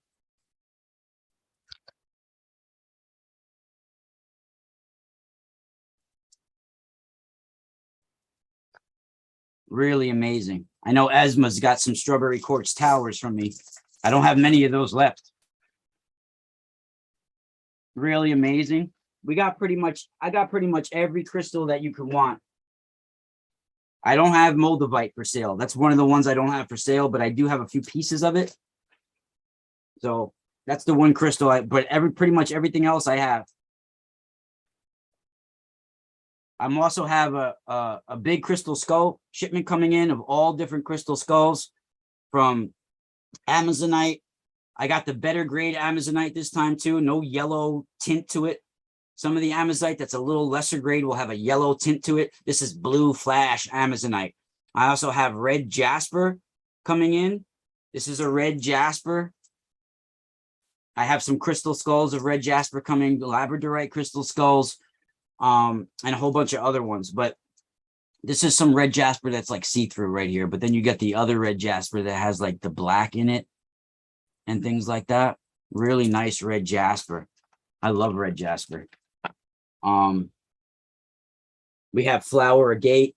Really amazing. I know Esma's got some strawberry quartz towers from me. I don't have many of those left. Really amazing. I got pretty much every crystal that you could want. I don't have Moldavite for sale. That's one of the ones I don't have for sale, but I do have a few pieces of it. So that's the one crystal but pretty much everything else I have. I'm also have a big crystal skull shipment coming in of all different crystal skulls from Amazonite. I got the better grade Amazonite this time too. No yellow tint to it. Some of the Amazonite that's a little lesser grade will have a yellow tint to it. This is blue flash Amazonite. I also have red jasper coming in. This is a red jasper. I have some crystal skulls of red jasper coming, labradorite crystal skulls, and a whole bunch of other ones. But this is some red jasper that's like see-through right here. But then you get the other red jasper that has like the black in it and things like that. Really nice red jasper. I love red jasper. We have flower agate.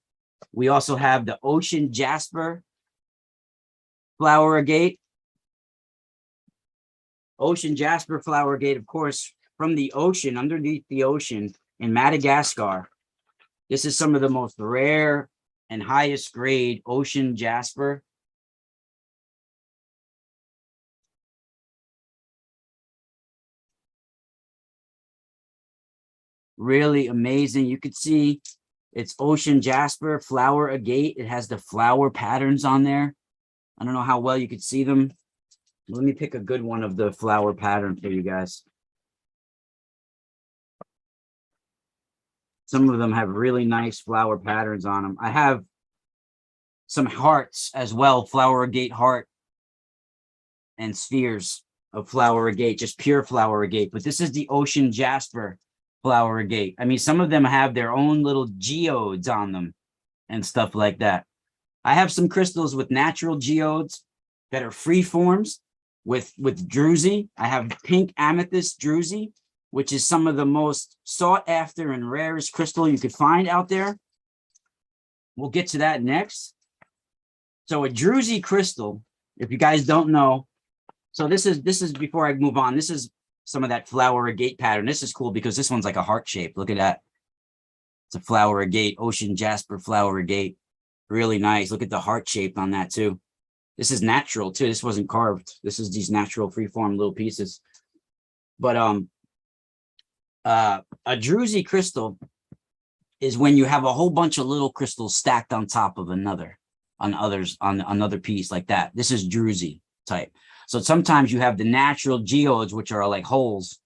We also have the ocean jasper flower agate. Ocean jasper flower agate, of course, from the ocean, underneath the ocean in Madagascar. This is some of the most rare and highest grade ocean jasper. Really amazing. You could see it's ocean jasper flower agate. It has the flower patterns on there. I don't know how well you could see them. Let me pick a good one of the flower pattern for you guys. Some of them have really nice flower patterns on them. I have some hearts as well, flower agate heart and spheres of flower agate, just pure flower agate. But this is the ocean jasper flower agate. I mean, some of them have their own little geodes on them and stuff like that. I have some crystals with natural geodes that are free forms with druzy. I have pink amethyst druzy, which is some of the most sought after and rarest crystal you could find out there. We'll get to that next. So a druzy crystal, if you guys don't know, so this is before I move on, this is some of that flower agate pattern. This is cool because this one's like a heart shape. Look at that. It's a flower agate, ocean jasper flower agate. Really nice. Look at the heart shape on that too. This is natural too. This wasn't carved. This is these natural freeform little pieces. But a druzy crystal is when you have a whole bunch of little crystals stacked on top of another on another piece like that. This is druzy type. So sometimes you have the natural geodes, which are like holes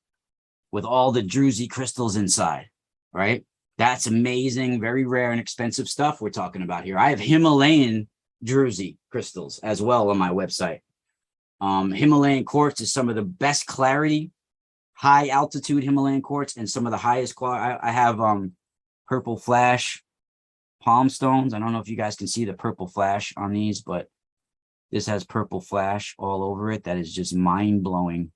with all the druzy crystals inside, right? That's amazing, very rare and expensive stuff we're talking about here. I have Himalayan druzy crystals as well on my website. Himalayan quartz is some of the best clarity, high altitude Himalayan quartz, and some of the highest quality. I have purple flash palm stones. I don't know if you guys can see the purple flash on these, but this has purple flash all over it. That is just mind-blowing.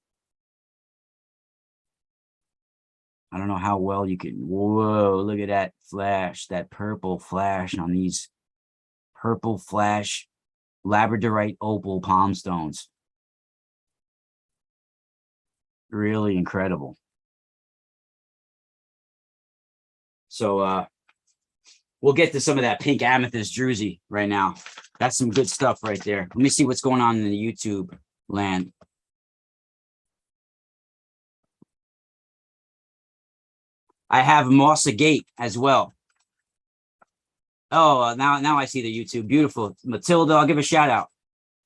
I don't know how well you can. Whoa, look at that flash, that purple flash on these purple flash labradorite opal palm stones. Really incredible. So we'll get to some of that pink amethyst druzy right now. That's some good stuff right there. Let me see what's going on in the YouTube land. I have Mossa Gate as well. Oh, now I see the YouTube. Beautiful. Matilda, I'll give a shout out.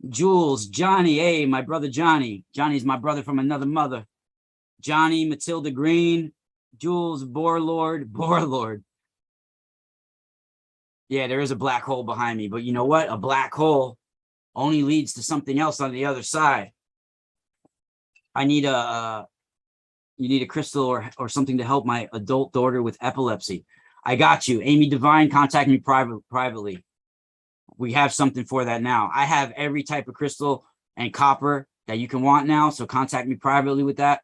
Jules, Johnny, hey, my brother Johnny. Johnny's my brother from another mother. Johnny, Matilda Green, Jules, Borlord. Yeah, there is a black hole behind me, but you know what? A black hole only leads to something else on the other side. I need a you need a crystal or something to help my adult daughter with epilepsy. I got you. Amy Devine, contact me privately. We have something for that now. I have every type of crystal and copper that you can want now. So contact me privately with that.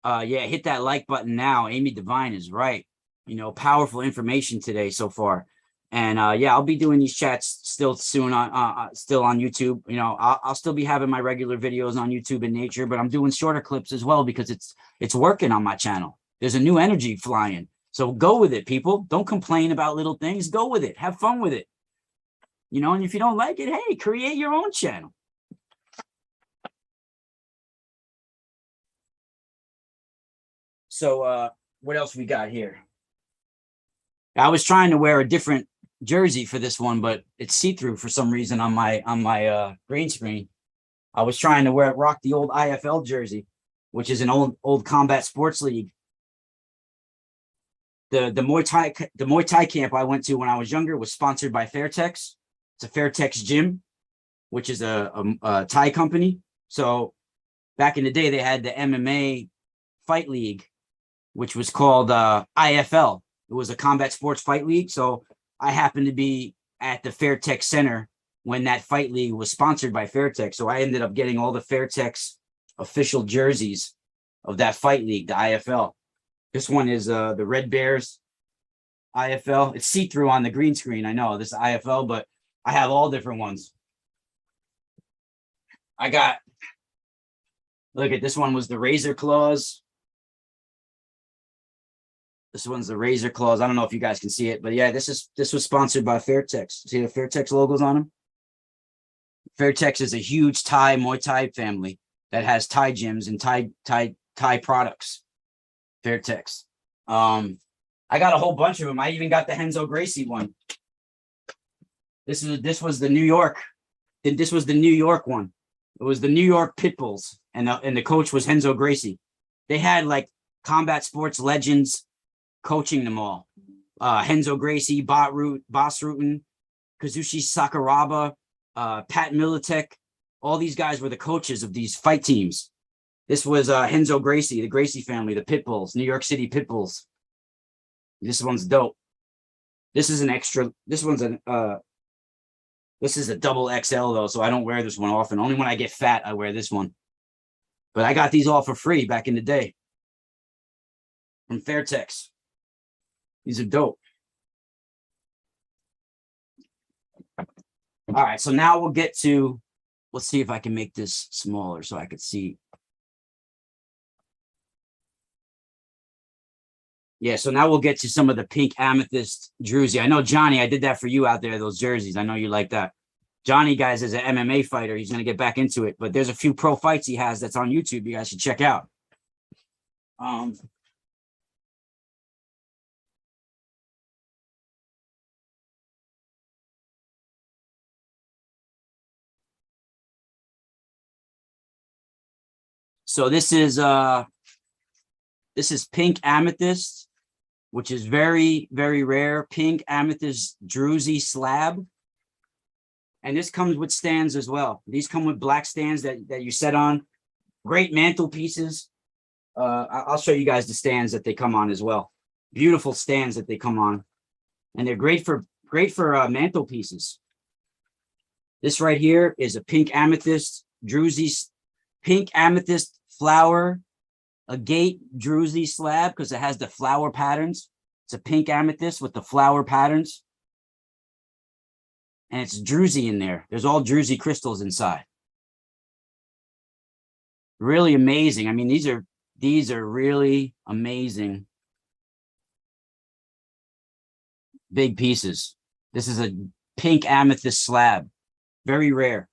Yeah, hit that like button now. Amy Devine is right. You know, powerful information today so far. And yeah, I'll be doing these chats still soon on still on YouTube. You know, I'll still be having my regular videos on YouTube in nature, but I'm doing shorter clips as well because it's working on my channel. There's a new energy flying. So go with it, people. Don't complain about little things. Go with it. Have fun with it. You know, and if you don't like it, hey, create your own channel. So what else we got here? I was trying to wear a different jersey for this one, but it's see-through for some reason on my green screen. I was trying to rock the old IFL jersey, which is an old combat sports league. The Muay Thai camp I went to when I was younger was sponsored by Fairtex. It's a Fairtex gym, which is a Thai company. So back in the day, they had the MMA fight league, which was called IFL. It was a combat sports fight league. So I happened to be at the Fairtex Center when that fight league was sponsored by Fairtex. So I ended up getting all the Fairtex official jerseys of that fight league, the IFL. This one is the Red Bears IFL. It's see-through on the green screen. I know this is IFL, but I have all different ones. I got, look at this one was the Razor Claws. This one's the Razor Claws. I don't know if you guys can see it, but yeah, this was sponsored by Fairtex. See the Fairtex logos on them? Fairtex is a huge Thai Muay Thai family that has Thai gyms and Thai products. Fairtex. I got a whole bunch of them. I even got the Renzo Gracie one. This was the New York. This was the New York one. It was the New York Pitbulls, and the coach was Renzo Gracie. They had like combat sports legends coaching them all. Renzo Gracie, Boss Rutan, Kazushi Sakuraba, Pat Militek. All these guys were the coaches of these fight teams. This was Renzo Gracie, the Gracie family, the Pitbulls, New York City Pitbulls. This one's dope. This is an extra. This one's an this is a double XL though, so I don't wear this one often. Only when I get fat, I wear this one. But I got these all for free back in the day from Fairtex. These are dope. All right, so now we'll get to, let's see if I can make this smaller so I could see. Yeah, so now we'll get to some of the pink amethyst druzy. I know, Johnny, I did that for you out there, those jerseys. I know you like that. Johnny, guys, is an MMA fighter. He's going to get back into it, but there's a few pro fights he has that's on YouTube you guys should check out. So this is pink amethyst, which is very, very rare. Pink amethyst druzy slab. And this comes with stands as well. These come with black stands that you set on. Great mantle pieces. I'll show you guys the stands that they come on as well. Beautiful stands that they come on. And they're great for mantle pieces. This right here is a pink amethyst druzy, pink amethyst flower agate druzy slab because it has the flower patterns. It's a pink amethyst with the flower patterns. And it's druzy in there. There's all druzy crystals inside. Really amazing. I mean, these are really amazing big pieces. This is a pink amethyst slab. Very rare.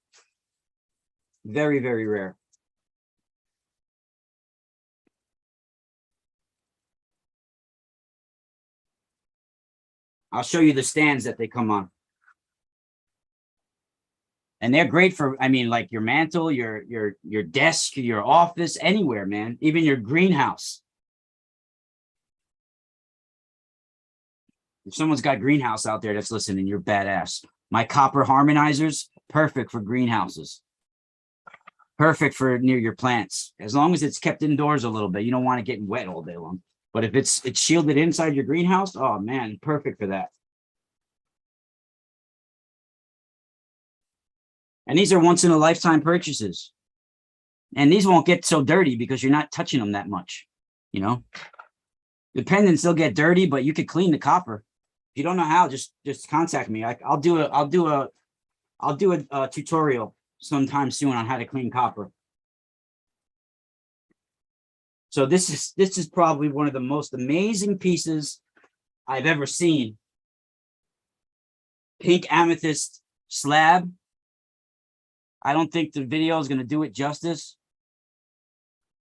Very, very rare. I'll show you the stands that they come on. And they're great for, I mean, like your mantle, your desk, your office, anywhere, man. Even your greenhouse. If someone's got greenhouse out there that's listening, you're badass. My copper harmonizers, perfect for greenhouses. Perfect for near your plants. As long as it's kept indoors a little bit, you don't want it getting wet all day long. But if it's shielded inside your greenhouse, oh man, perfect for that. And these are once in a lifetime purchases. And these won't get so dirty because you're not touching them that much. You know, the pendants, they'll get dirty, but you could clean the copper. If you don't know how, just contact me. I'll do a tutorial sometime soon on how to clean copper. So this is probably one of the most amazing pieces I've ever seen. Pink amethyst slab. I don't think the video is going to do it justice,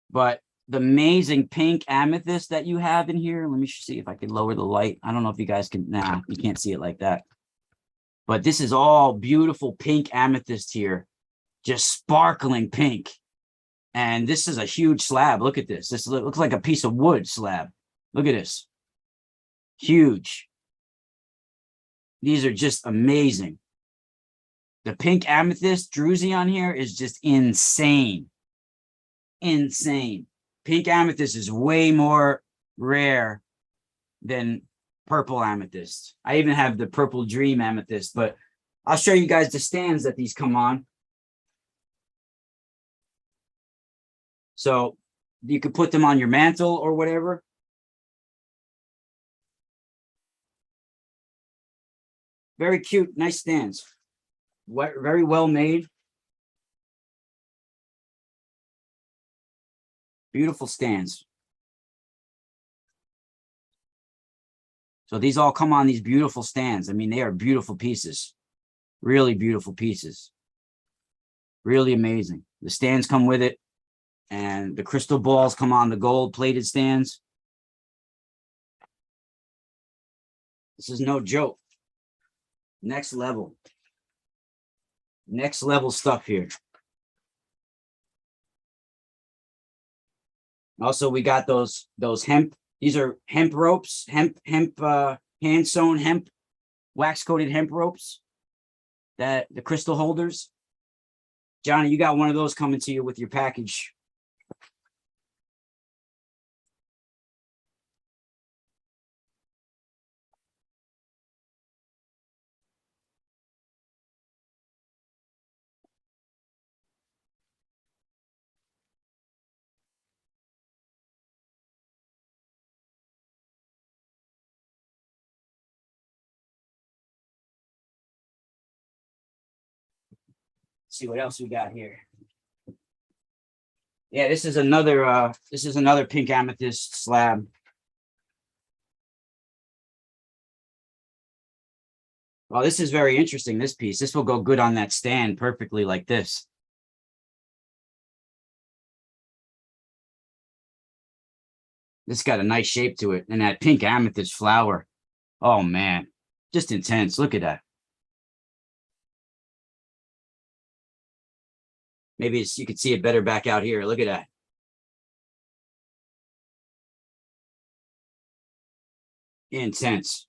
but the amazing pink amethyst that you have in here. Let me see if I can lower the light. I don't know if you guys can. Nah, you can't see it like that. But this is all beautiful pink amethyst here, just sparkling pink. And this is a huge slab. Look at this. This looks like a piece of wood slab. Look at this. Huge. These are just amazing. The pink amethyst druzy on here is just insane. Insane. Pink amethyst is way more rare than purple amethyst. I even have the purple dream amethyst, but I'll show you guys the stands that these come on. So you could put them on your mantle or whatever. Very cute, nice stands. Very well made. Beautiful stands. So these all come on these beautiful stands. I mean, they are beautiful pieces. Really beautiful pieces. Really amazing. The stands come with it. And the crystal balls come on the gold plated stands. This is no joke. Next level. Next level stuff here. Also, we got those hemp. These are hemp ropes, hand sewn hemp, wax coated hemp ropes. That the crystal holders. Johnny, you got one of those coming to you with your package. See what else we got here. Yeah, this is another pink amethyst slab. Well, this is very interesting, this piece. This will go good on that stand perfectly like this. This got a nice shape to it. And that pink amethyst flower. Oh, man. Just intense. Look at that. Maybe you could see it better back out here. Look at that. Intense.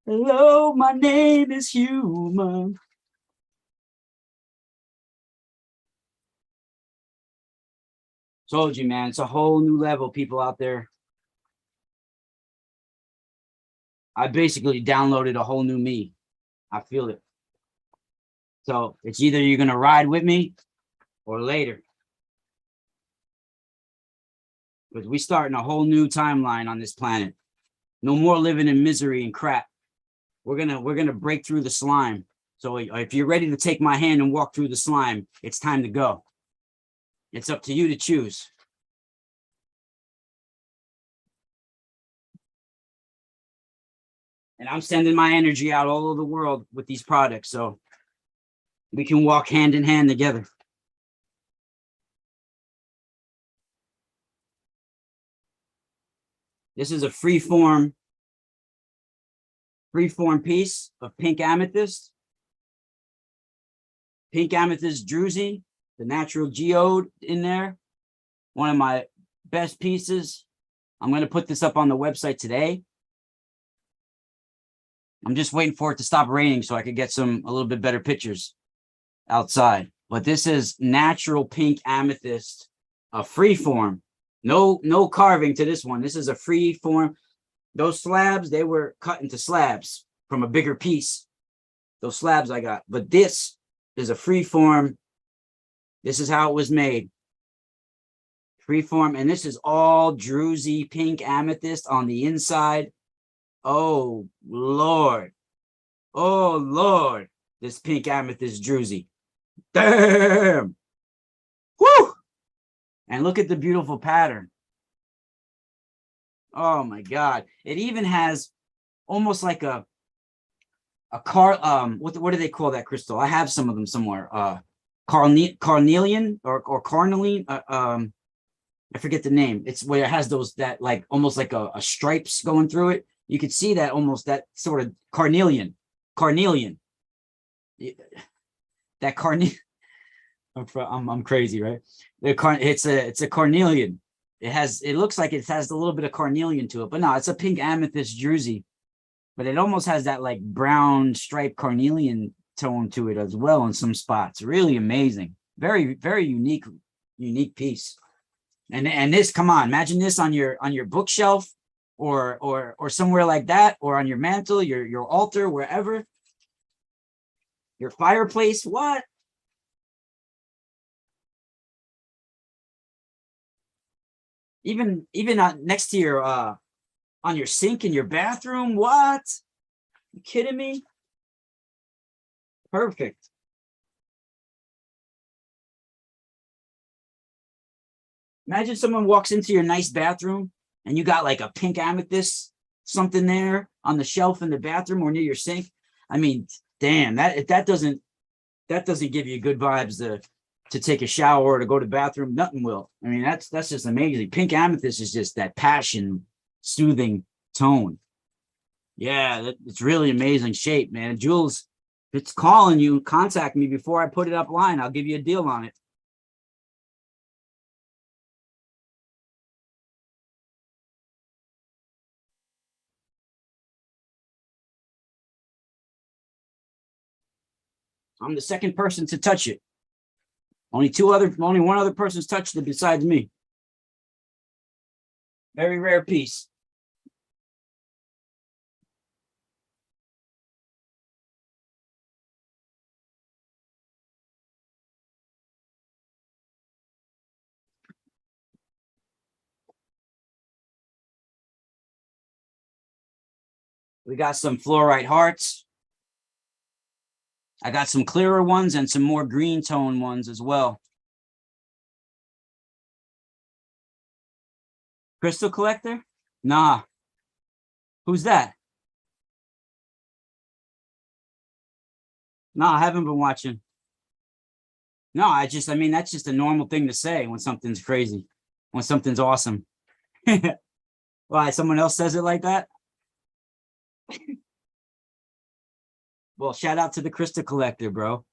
Hello, my name is Human. Told you, man. It's a whole new level, people out there. I basically downloaded a whole new me. I feel it. So it's either you're going to ride with me or later. because we starting a whole new timeline on this planet. No more living in misery and crap. We're gonna break through the slime. So if you're ready to take my hand and walk through the slime, it's time to go. It's up to you to choose. And I'm sending my energy out all over the world with these products, so we can walk hand in hand together. This is a free-form piece of pink amethyst. Pink amethyst druzy, the natural geode in there. One of my best pieces. I'm going to put this up on the website today. I'm just waiting for it to stop raining so I could get a little bit better pictures outside. But this is natural pink amethyst, a free form. No carving to this one. This is a free form. Those slabs, they were cut into slabs from a bigger piece. Those slabs I got. But this is a free form. This is how it was made. Free form. And this is all druzy pink amethyst on the inside. Oh, Lord. Oh, Lord. This pink amethyst druzy. Damn. Woo! And look at the beautiful pattern. Oh, my God. It even has almost like a what do they call that crystal? I have some of them somewhere. Carnelian or carnelian. I forget the name. It's where it has that like almost like a stripes going through it. You could see that almost that sort of carnelian. That carnelian. I'm crazy, right? It's a carnelian. It looks like it has a little bit of carnelian to it, but no, it's a pink amethyst druzy. But it almost has that like brown striped carnelian tone to it as well in some spots. Really amazing. Very, very unique piece. And this, come on, imagine this on your bookshelf or somewhere like that, or on your mantle, your altar, wherever. Your fireplace, what? Even next to your on your sink in your bathroom, what? You kidding me? Perfect. Imagine someone walks into your nice bathroom and you got like a pink amethyst, something there on the shelf in the bathroom or near your sink. I mean, damn, that doesn't give you good vibes to take a shower or to go to the bathroom. Nothing will. I mean, that's just amazing. Pink amethyst is just that passion, soothing tone. Yeah, it's really amazing shape, man. Jules, if it's calling you, contact me before I put it up line. I'll give you a deal on it. I'm the second person to touch it. Only one other person's touched it besides me. Very rare piece. We got some fluorite hearts. I got some clearer ones and some more green tone ones as well. Crystal collector? Nah. Who's that? No, I haven't been watching. No, I mean, that's just a normal thing to say when something's crazy, when something's awesome. Why, someone else says it like that? Well, shout out to the crystal collector, bro.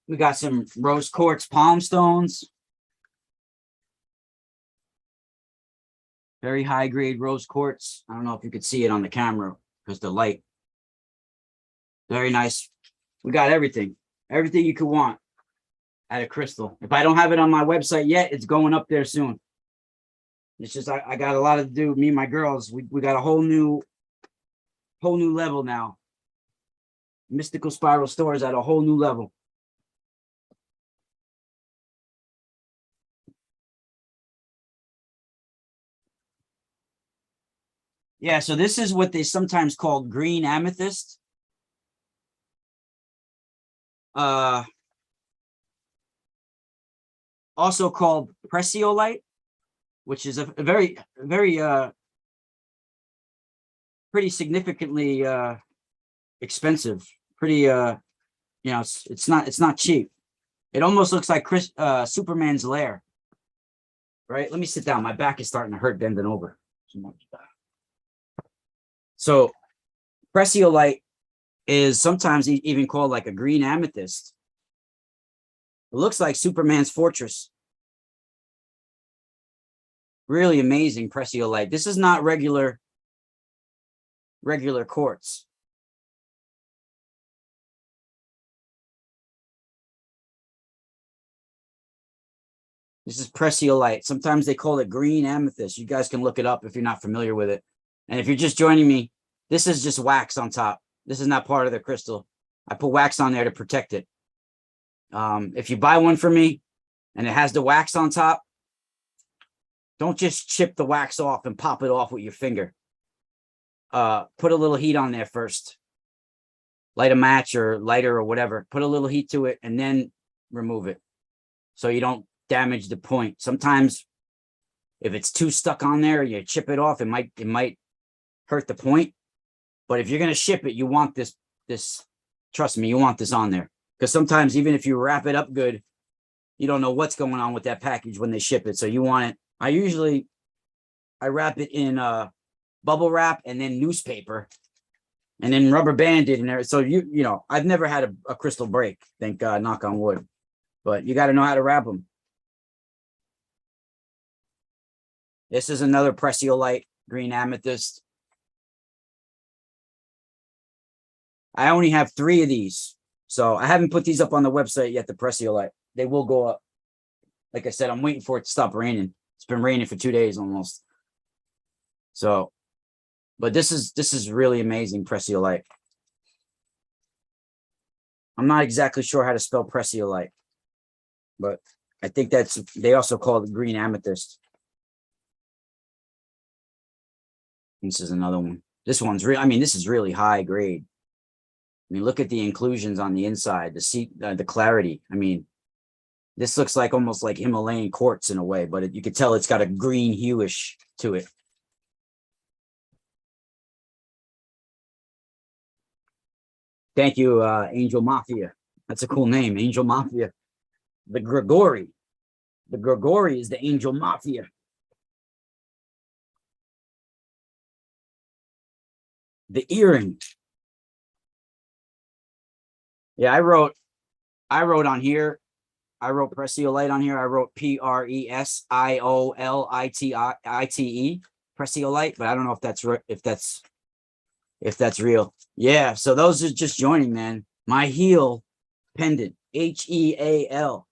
We got some rose quartz palm stones. Very high grade rose quartz. I don't know if you could see it on the camera because the light. Very nice. We got everything you could want. at a crystal. If I don't have it on my website yet, it's going up there soon. It's just I got a lot to do. Me and my girls, we got a whole new level now. Mystical Spiral Store is at a whole new level. Yeah, so this is what they sometimes call green amethyst. Also called presiolite, which is a very pretty significantly expensive. Pretty it's not cheap. It almost looks like Superman's lair. Right? Let me sit down. My back is starting to hurt bending over so much. So presiolite is sometimes even called like a green amethyst. It looks like Superman's fortress. Really amazing presiolite. This is not regular quartz. This is presiolite. Sometimes they call it green amethyst. You guys can look it up if you're not familiar with it. And if you're just joining me, this is just wax on top. This is not part of the crystal. I put wax on there to protect it. If you buy one from me and it has the wax on top, don't just chip the wax off and pop it off with your finger. Put a little heat on there first. Light a match or lighter or whatever. Put a little heat to it and then remove it so you don't damage the point. Sometimes if it's too stuck on there, you chip it off, it might hurt the point. But if you're going to ship it, you want this, trust me, you want this on there. Because sometimes even if you wrap it up good, you don't know what's going on with that package when they ship it. So you want it. I wrap it in bubble wrap and then newspaper and then rubber band it in there. So you know, I've never had a crystal break, thank God, knock on wood. But you got to know how to wrap them. This is another presiolite, green amethyst. I only have 3 of these. So I haven't put these up on the website yet, the presiolite. They will go up. Like I said, I'm waiting for it to stop raining. It's been raining for 2 days almost. So, but this is really amazing presiolite. I'm not exactly sure how to spell presiolite, but I think they also call it green amethyst. This is another one. This one's real. I mean, this is really high grade. I mean, look at the inclusions on the inside, the clarity. I mean, this looks like almost like Himalayan quartz in a way, but you could tell it's got a green hueish to it. Thank you, Angel Mafia. That's a cool name, Angel Mafia. The Grigori. The Grigori is the Angel Mafia. The earring. Yeah, I wrote on here. I wrote presiolite on here. I wrote presiolite, presiolite, but I don't know if that's real. Yeah, so those are just joining, man. My H.E.A.L pendant, H.E.A.L,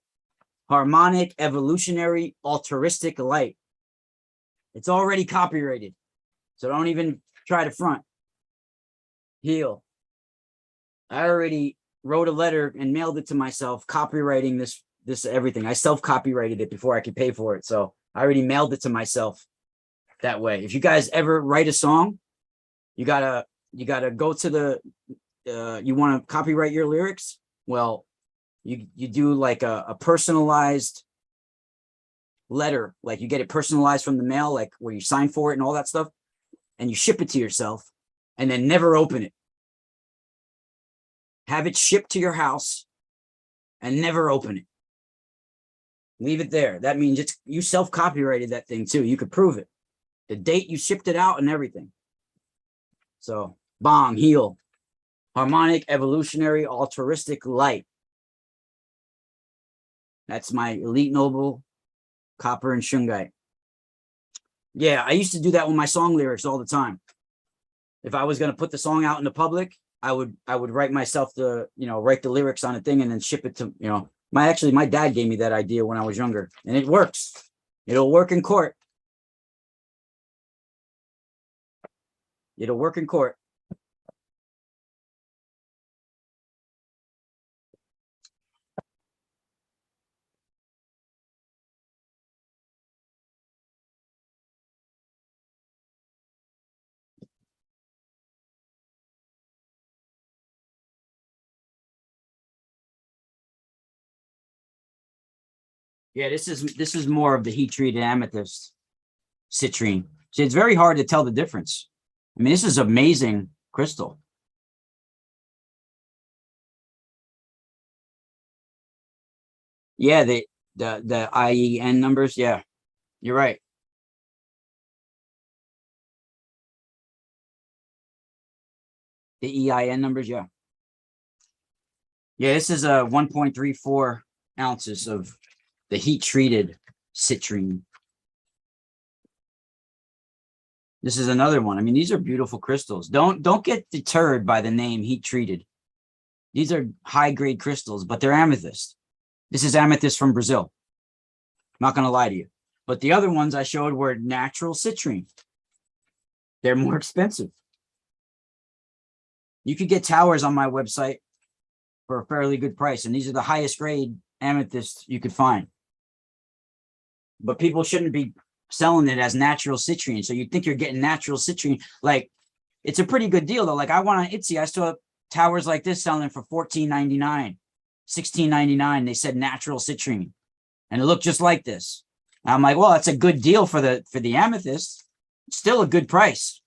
harmonic evolutionary altruistic light. It's already copyrighted, so don't even try to front. H.E.A.L. I already wrote a letter and mailed it to myself, copywriting this everything. I self-copyrighted it before I could pay for it. So I already mailed it to myself that way. If you guys ever write a song, you gotta go to the you want to copyright your lyrics. Well, you do like a personalized letter, like you get it personalized from the mail, like where you sign for it and all that stuff, and you ship it to yourself and then never open it. Have it shipped to your house and never open it. Leave it there. That means you self-copyrighted that thing too. You could prove it. The date you shipped it out and everything. So, bong, H.E.A.L, harmonic, evolutionary, altruistic light. That's my Elite Noble, copper and shungite. Yeah, I used to do that with my song lyrics all the time. If I was going to put the song out in the public, I would write myself write the lyrics on a thing and then ship it to, My dad gave me that idea when I was younger, and it works. It'll work in court. It'll work in court. Yeah, this is more of the heat treated amethyst citrine. So it's very hard to tell the difference. I mean, this is amazing crystal. Yeah, the IEN numbers. Yeah, you're right. The EIN numbers. Yeah. Yeah, this is a 1.34 ounces of the heat treated citrine. This is another one. I mean, these are beautiful crystals. Don't get deterred by the name heat treated. These are high grade crystals, but they're amethyst. This is amethyst from Brazil. I'm not going to lie to you. But the other ones I showed were natural citrine. They're more expensive. You could get towers on my website for a fairly good price. And these are the highest grade amethyst you could find. But people shouldn't be selling it as natural citrine. So you think you're getting natural citrine. Like, it's a pretty good deal though. Like I went on Etsy, I saw towers like this selling for $14.99, $16.99. They said natural citrine. And it looked just like this. I'm like, well, that's a good deal for the amethyst. It's still a good price.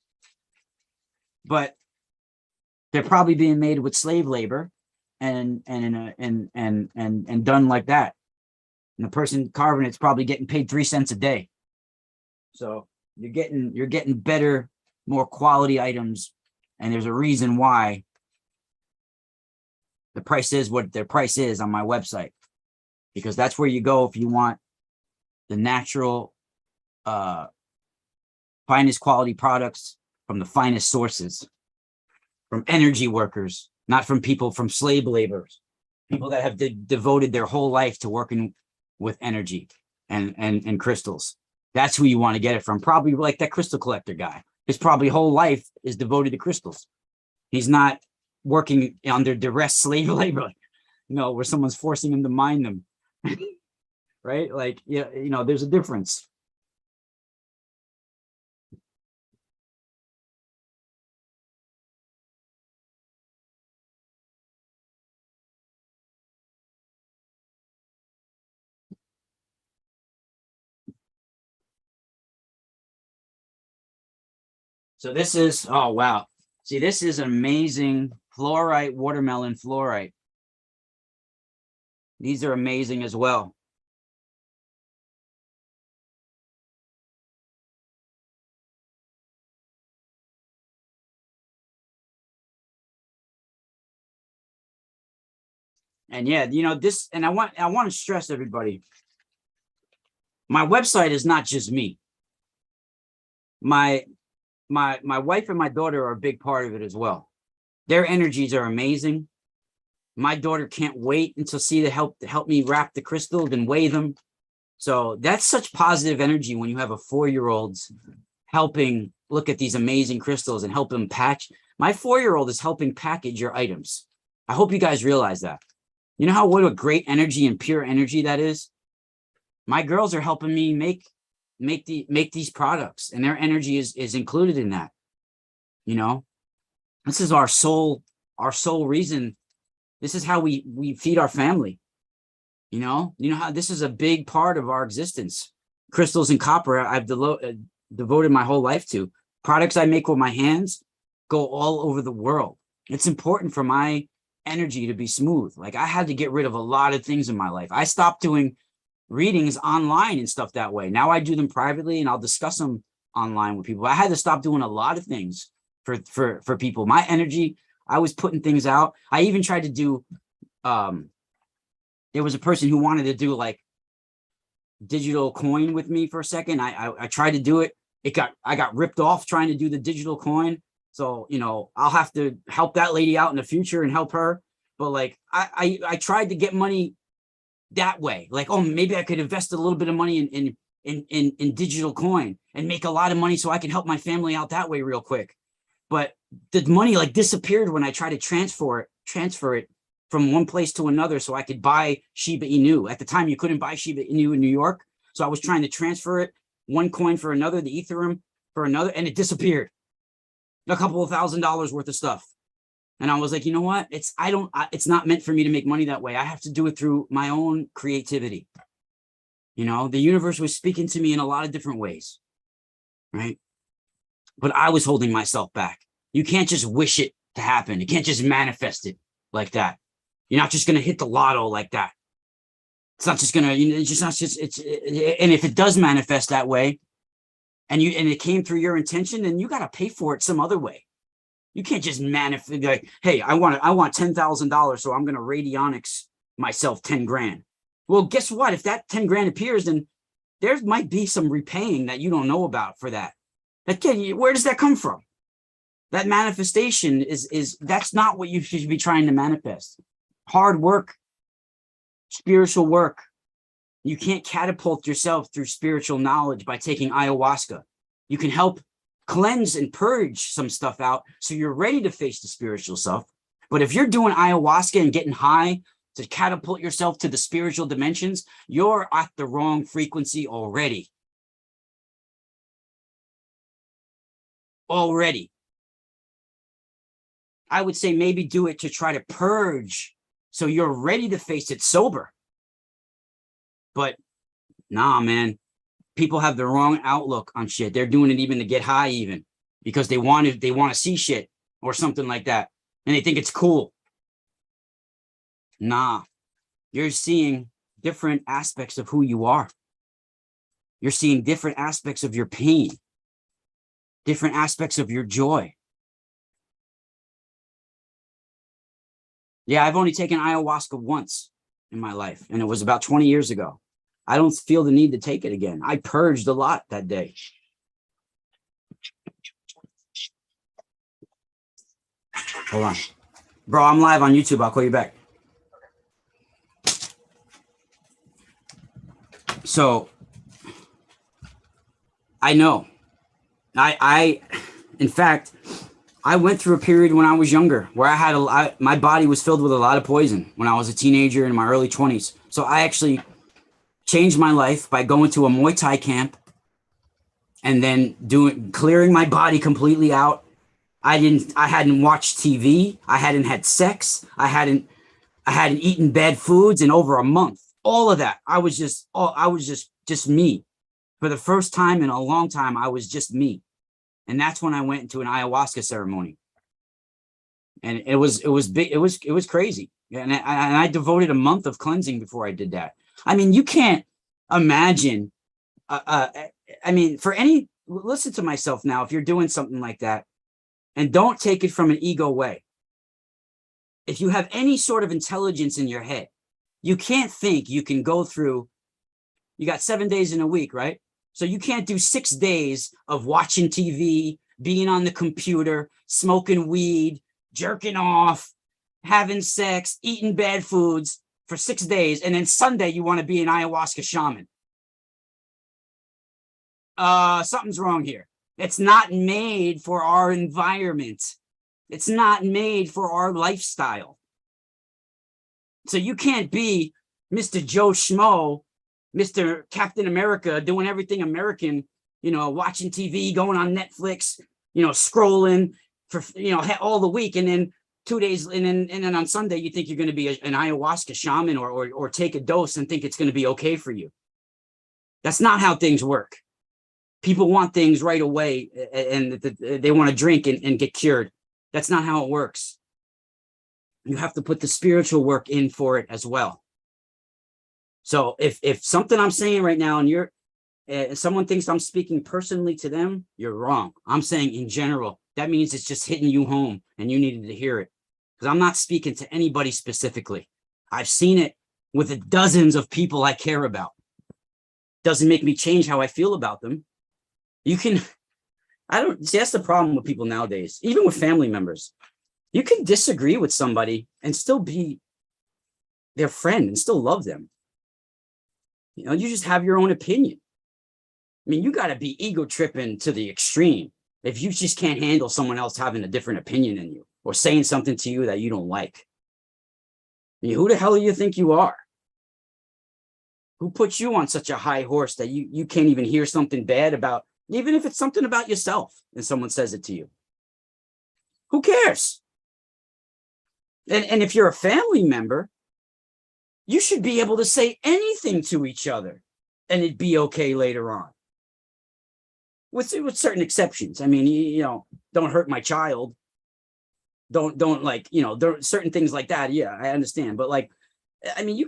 But they're probably being made with slave labor and done like that. And the person carving it's probably getting paid 3 cents a day. So you're getting better, more quality items, and there's a reason why the price is what their price is on my website, because that's where you go if you want the natural, finest quality products from the finest sources, from energy workers, not from people from slave laborers, people that have devoted their whole life to working with energy and crystals. That's who you want to get it from. Probably like that crystal collector guy. His probably whole life is devoted to crystals. He's not working under duress slave labor, where someone's forcing him to mine them. Right? Like, yeah, there's a difference. So this is, oh, wow. See, this is amazing fluorite, watermelon fluorite. These are amazing as well. And yeah, this, and I want to stress everybody, my website is not just me. My wife and my daughter are a big part of it as well. Their energies are amazing. My daughter can't wait until see to help me wrap the crystals and weigh them. So that's such positive energy when you have a 4-year-old helping look at these amazing crystals and help them patch. My 4-year-old is helping package your items. I hope you guys realize that. You know what a great energy and pure energy that is? My girls are helping me make these products, and their energy is included in that. This is our sole reason. This is how we feed our family. How this is a big part of our existence. Crystals and copper, I've devoted my whole life to. Products I make with my hands go all over the world. It's important for my energy to be smooth. Like, I had to get rid of a lot of things in my life. I stopped doing readings online and stuff that way. Now I do them privately, and I'll discuss them online with people. I had to stop doing a lot of things for people. My energy, I was putting things out. I even tried to do, there was a person who wanted to do like digital coin with me for a second. I tried to do it. I got ripped off trying to do the digital coin. So, I'll have to help that lady out in the future and help her. But like, I tried to get money that way. Like, oh, maybe I could invest a little bit of money in digital coin and make a lot of money so I can help my family out that way real quick. But the money like disappeared when I tried to transfer it from one place to another so I could buy Shiba Inu. At the time, you couldn't buy Shiba Inu in New York. So I was trying to transfer it, one coin for another, the Ethereum for another, and it disappeared. A couple of $1,000s worth of stuff. And I was like, you know what? It's not meant for me to make money that way. I have to do it through my own creativity. You know, the universe was speaking to me in a lot of different ways, right? But I was holding myself back. You can't just wish it to happen. You can't just manifest it like that. You're not just going to hit the lotto like that. It's not just going to, it's just not just, and if it does manifest that way and it came through your intention, then you got to pay for it some other way. You can't just manifest like, hey, I want $10,000. So I'm going to radionics myself 10 grand. Well, guess what? If that 10 grand appears, then there might be some repaying that you don't know about for that. Again, where does that come from? That manifestation that's not what you should be trying to manifest. Hard work, spiritual work. You can't catapult yourself through spiritual knowledge by taking ayahuasca. You can help cleanse and purge some stuff out so you're ready to face the spiritual self. But if you're doing ayahuasca and getting high to catapult yourself to the spiritual dimensions, you're at the wrong frequency already. I would say maybe do it to try to purge so you're ready to face it sober. But nah, man, people have the wrong outlook on shit. They're doing it even to get high, even because they want to see shit or something like that. And they think it's cool. Nah, you're seeing different aspects of who you are. You're seeing different aspects of your pain, different aspects of your joy. Yeah, I've only taken ayahuasca once in my life, and it was about 20 years ago. I don't feel the need to take it again. I purged a lot that day. Hold on. Bro, I'm live on YouTube. I'll call you back. So, I know. In fact, I went through a period when I was younger where my body was filled with a lot of poison when I was a teenager in my early 20s. So I actually changed my life by going to a Muay Thai camp and then clearing my body completely out. I hadn't watched TV. I hadn't had sex. I hadn't eaten bad foods in over a month. All of that. I was just me. For the first time in a long time, I was just me. And that's when I went into an ayahuasca ceremony. And it was big. It was crazy. And I devoted a month of cleansing before I did that. I mean, you can't imagine. Listen to myself now. If you're doing something like that, and don't take it from an ego way. If you have any sort of intelligence in your head, you can't think you can go through. You got 7 days in a week, right? So you can't do 6 days of watching TV, being on the computer, smoking weed, jerking off, having sex, eating bad foods for 6 days. And then Sunday, you want to be an ayahuasca shaman. Something's wrong here. It's not made for our environment. It's not made for our lifestyle. So you can't be Mr. Joe Schmo, Mr. Captain America, doing everything American, watching TV, going on Netflix, scrolling for, all the week. And then 2 days, and then on Sunday, you think you're going to be an ayahuasca shaman or take a dose and think it's going to be okay for you. That's not how things work. People want things right away and they want to drink and get cured. That's not how it works. You have to put the spiritual work in for it as well. So if something I'm saying right now and someone thinks I'm speaking personally to them, you're wrong. I'm saying in general, that means it's just hitting you home and you needed to hear it. Because I'm not speaking to anybody specifically. I've seen it with the dozens of people I care about. Doesn't make me change how I feel about them. That's the problem with people nowadays, even with family members. You can disagree with somebody and still be their friend and still love them. You just have your own opinion. I mean, you got to be ego tripping to the extreme if you just can't handle someone else having a different opinion than you or saying something to you that you don't like. I mean, who the hell do you think you are? Who puts you on such a high horse that you can't even hear something bad about, even if it's something about yourself and someone says it to you? Who cares? And if you're a family member, you should be able to say anything to each other and it'd be okay later on. With certain exceptions. I mean, don't hurt my child. Don't like, there are certain things like that. Yeah, I understand. But like, I mean,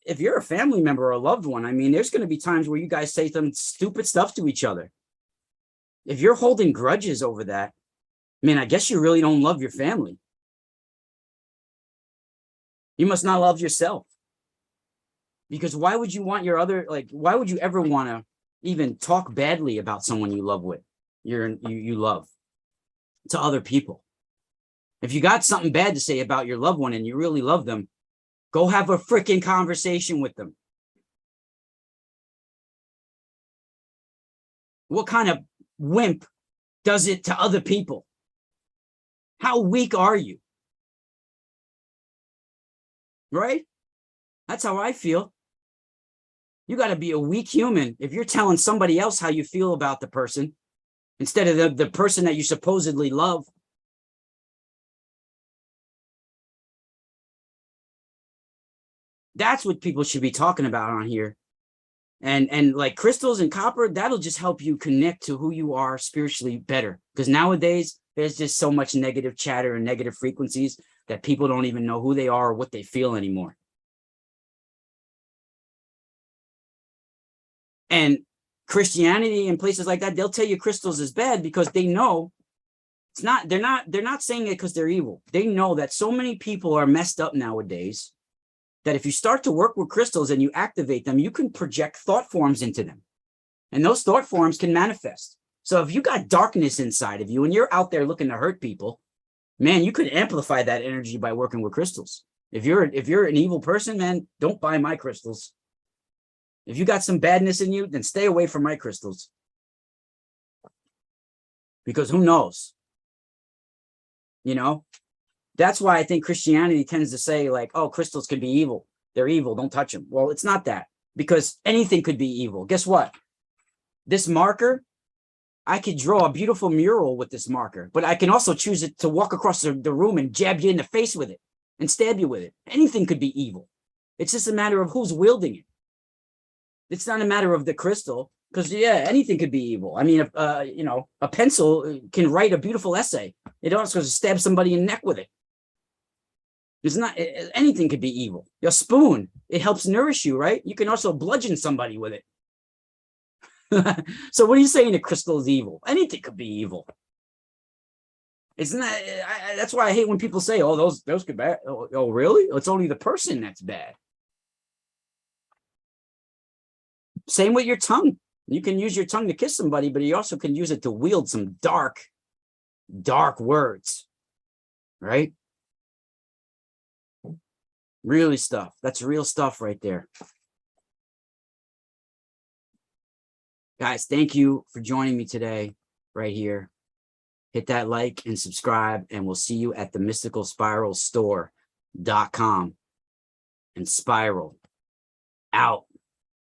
if you're a family member or a loved one, I mean, there's going to be times where you guys say some stupid stuff to each other. If you're holding grudges over that, man, I guess you really don't love your family. You must not love yourself. Because why would you want why would you ever want to even talk badly about someone you love you love to other people? If you got something bad to say about your loved one and you really love them, go have a freaking conversation with them. What kind of wimp does it to other people? How weak are you? Right? That's how I feel. You got to be a weak human if you're telling somebody else how you feel about the person instead of the person that you supposedly love. That's what people should be talking about on here. And like crystals and copper, that'll just help you connect to who you are spiritually better. Because nowadays, there's just so much negative chatter and negative frequencies that people don't even know who they are or what they feel anymore. And Christianity and places like that, they'll tell you crystals is bad because they know it's not, they're not saying it because they're evil. They know that so many people are messed up nowadays that if you start to work with crystals and you activate them, you can project thought forms into them. And those thought forms can manifest. So if you got darkness inside of you and you're out there looking to hurt people, man, you could amplify that energy by working with crystals. If you're an evil person, man, don't buy my crystals. If you got some badness in you, then stay away from my crystals. Because who knows? That's why I think Christianity tends to say like, oh, crystals could be evil. They're evil. Don't touch them. Well, it's not that, because anything could be evil. Guess what? This marker, I could draw a beautiful mural with this marker, but I can also choose it to walk across the room and jab you in the face with it and stab you with it. Anything could be evil. It's just a matter of who's wielding it. It's not a matter of the crystal, because yeah, anything could be evil. I mean, a pencil can write a beautiful essay. It also stab somebody in the neck with it. It's not, anything could be evil. Your spoon, it helps nourish you, right? You can also bludgeon somebody with it. So what are you saying? The crystal is evil? Anything could be evil. It's not. That's why I hate when people say, "Oh, those could be bad." Oh, really? It's only the person that's bad. Same with your tongue. You can use your tongue to kiss somebody, but you also can use it to wield some dark words, right? Really stuff. That's real stuff right there. Guys, thank you for joining me today right here. Hit that like and subscribe, and we'll see you at the mysticalspiralstore.com. And Spiral out.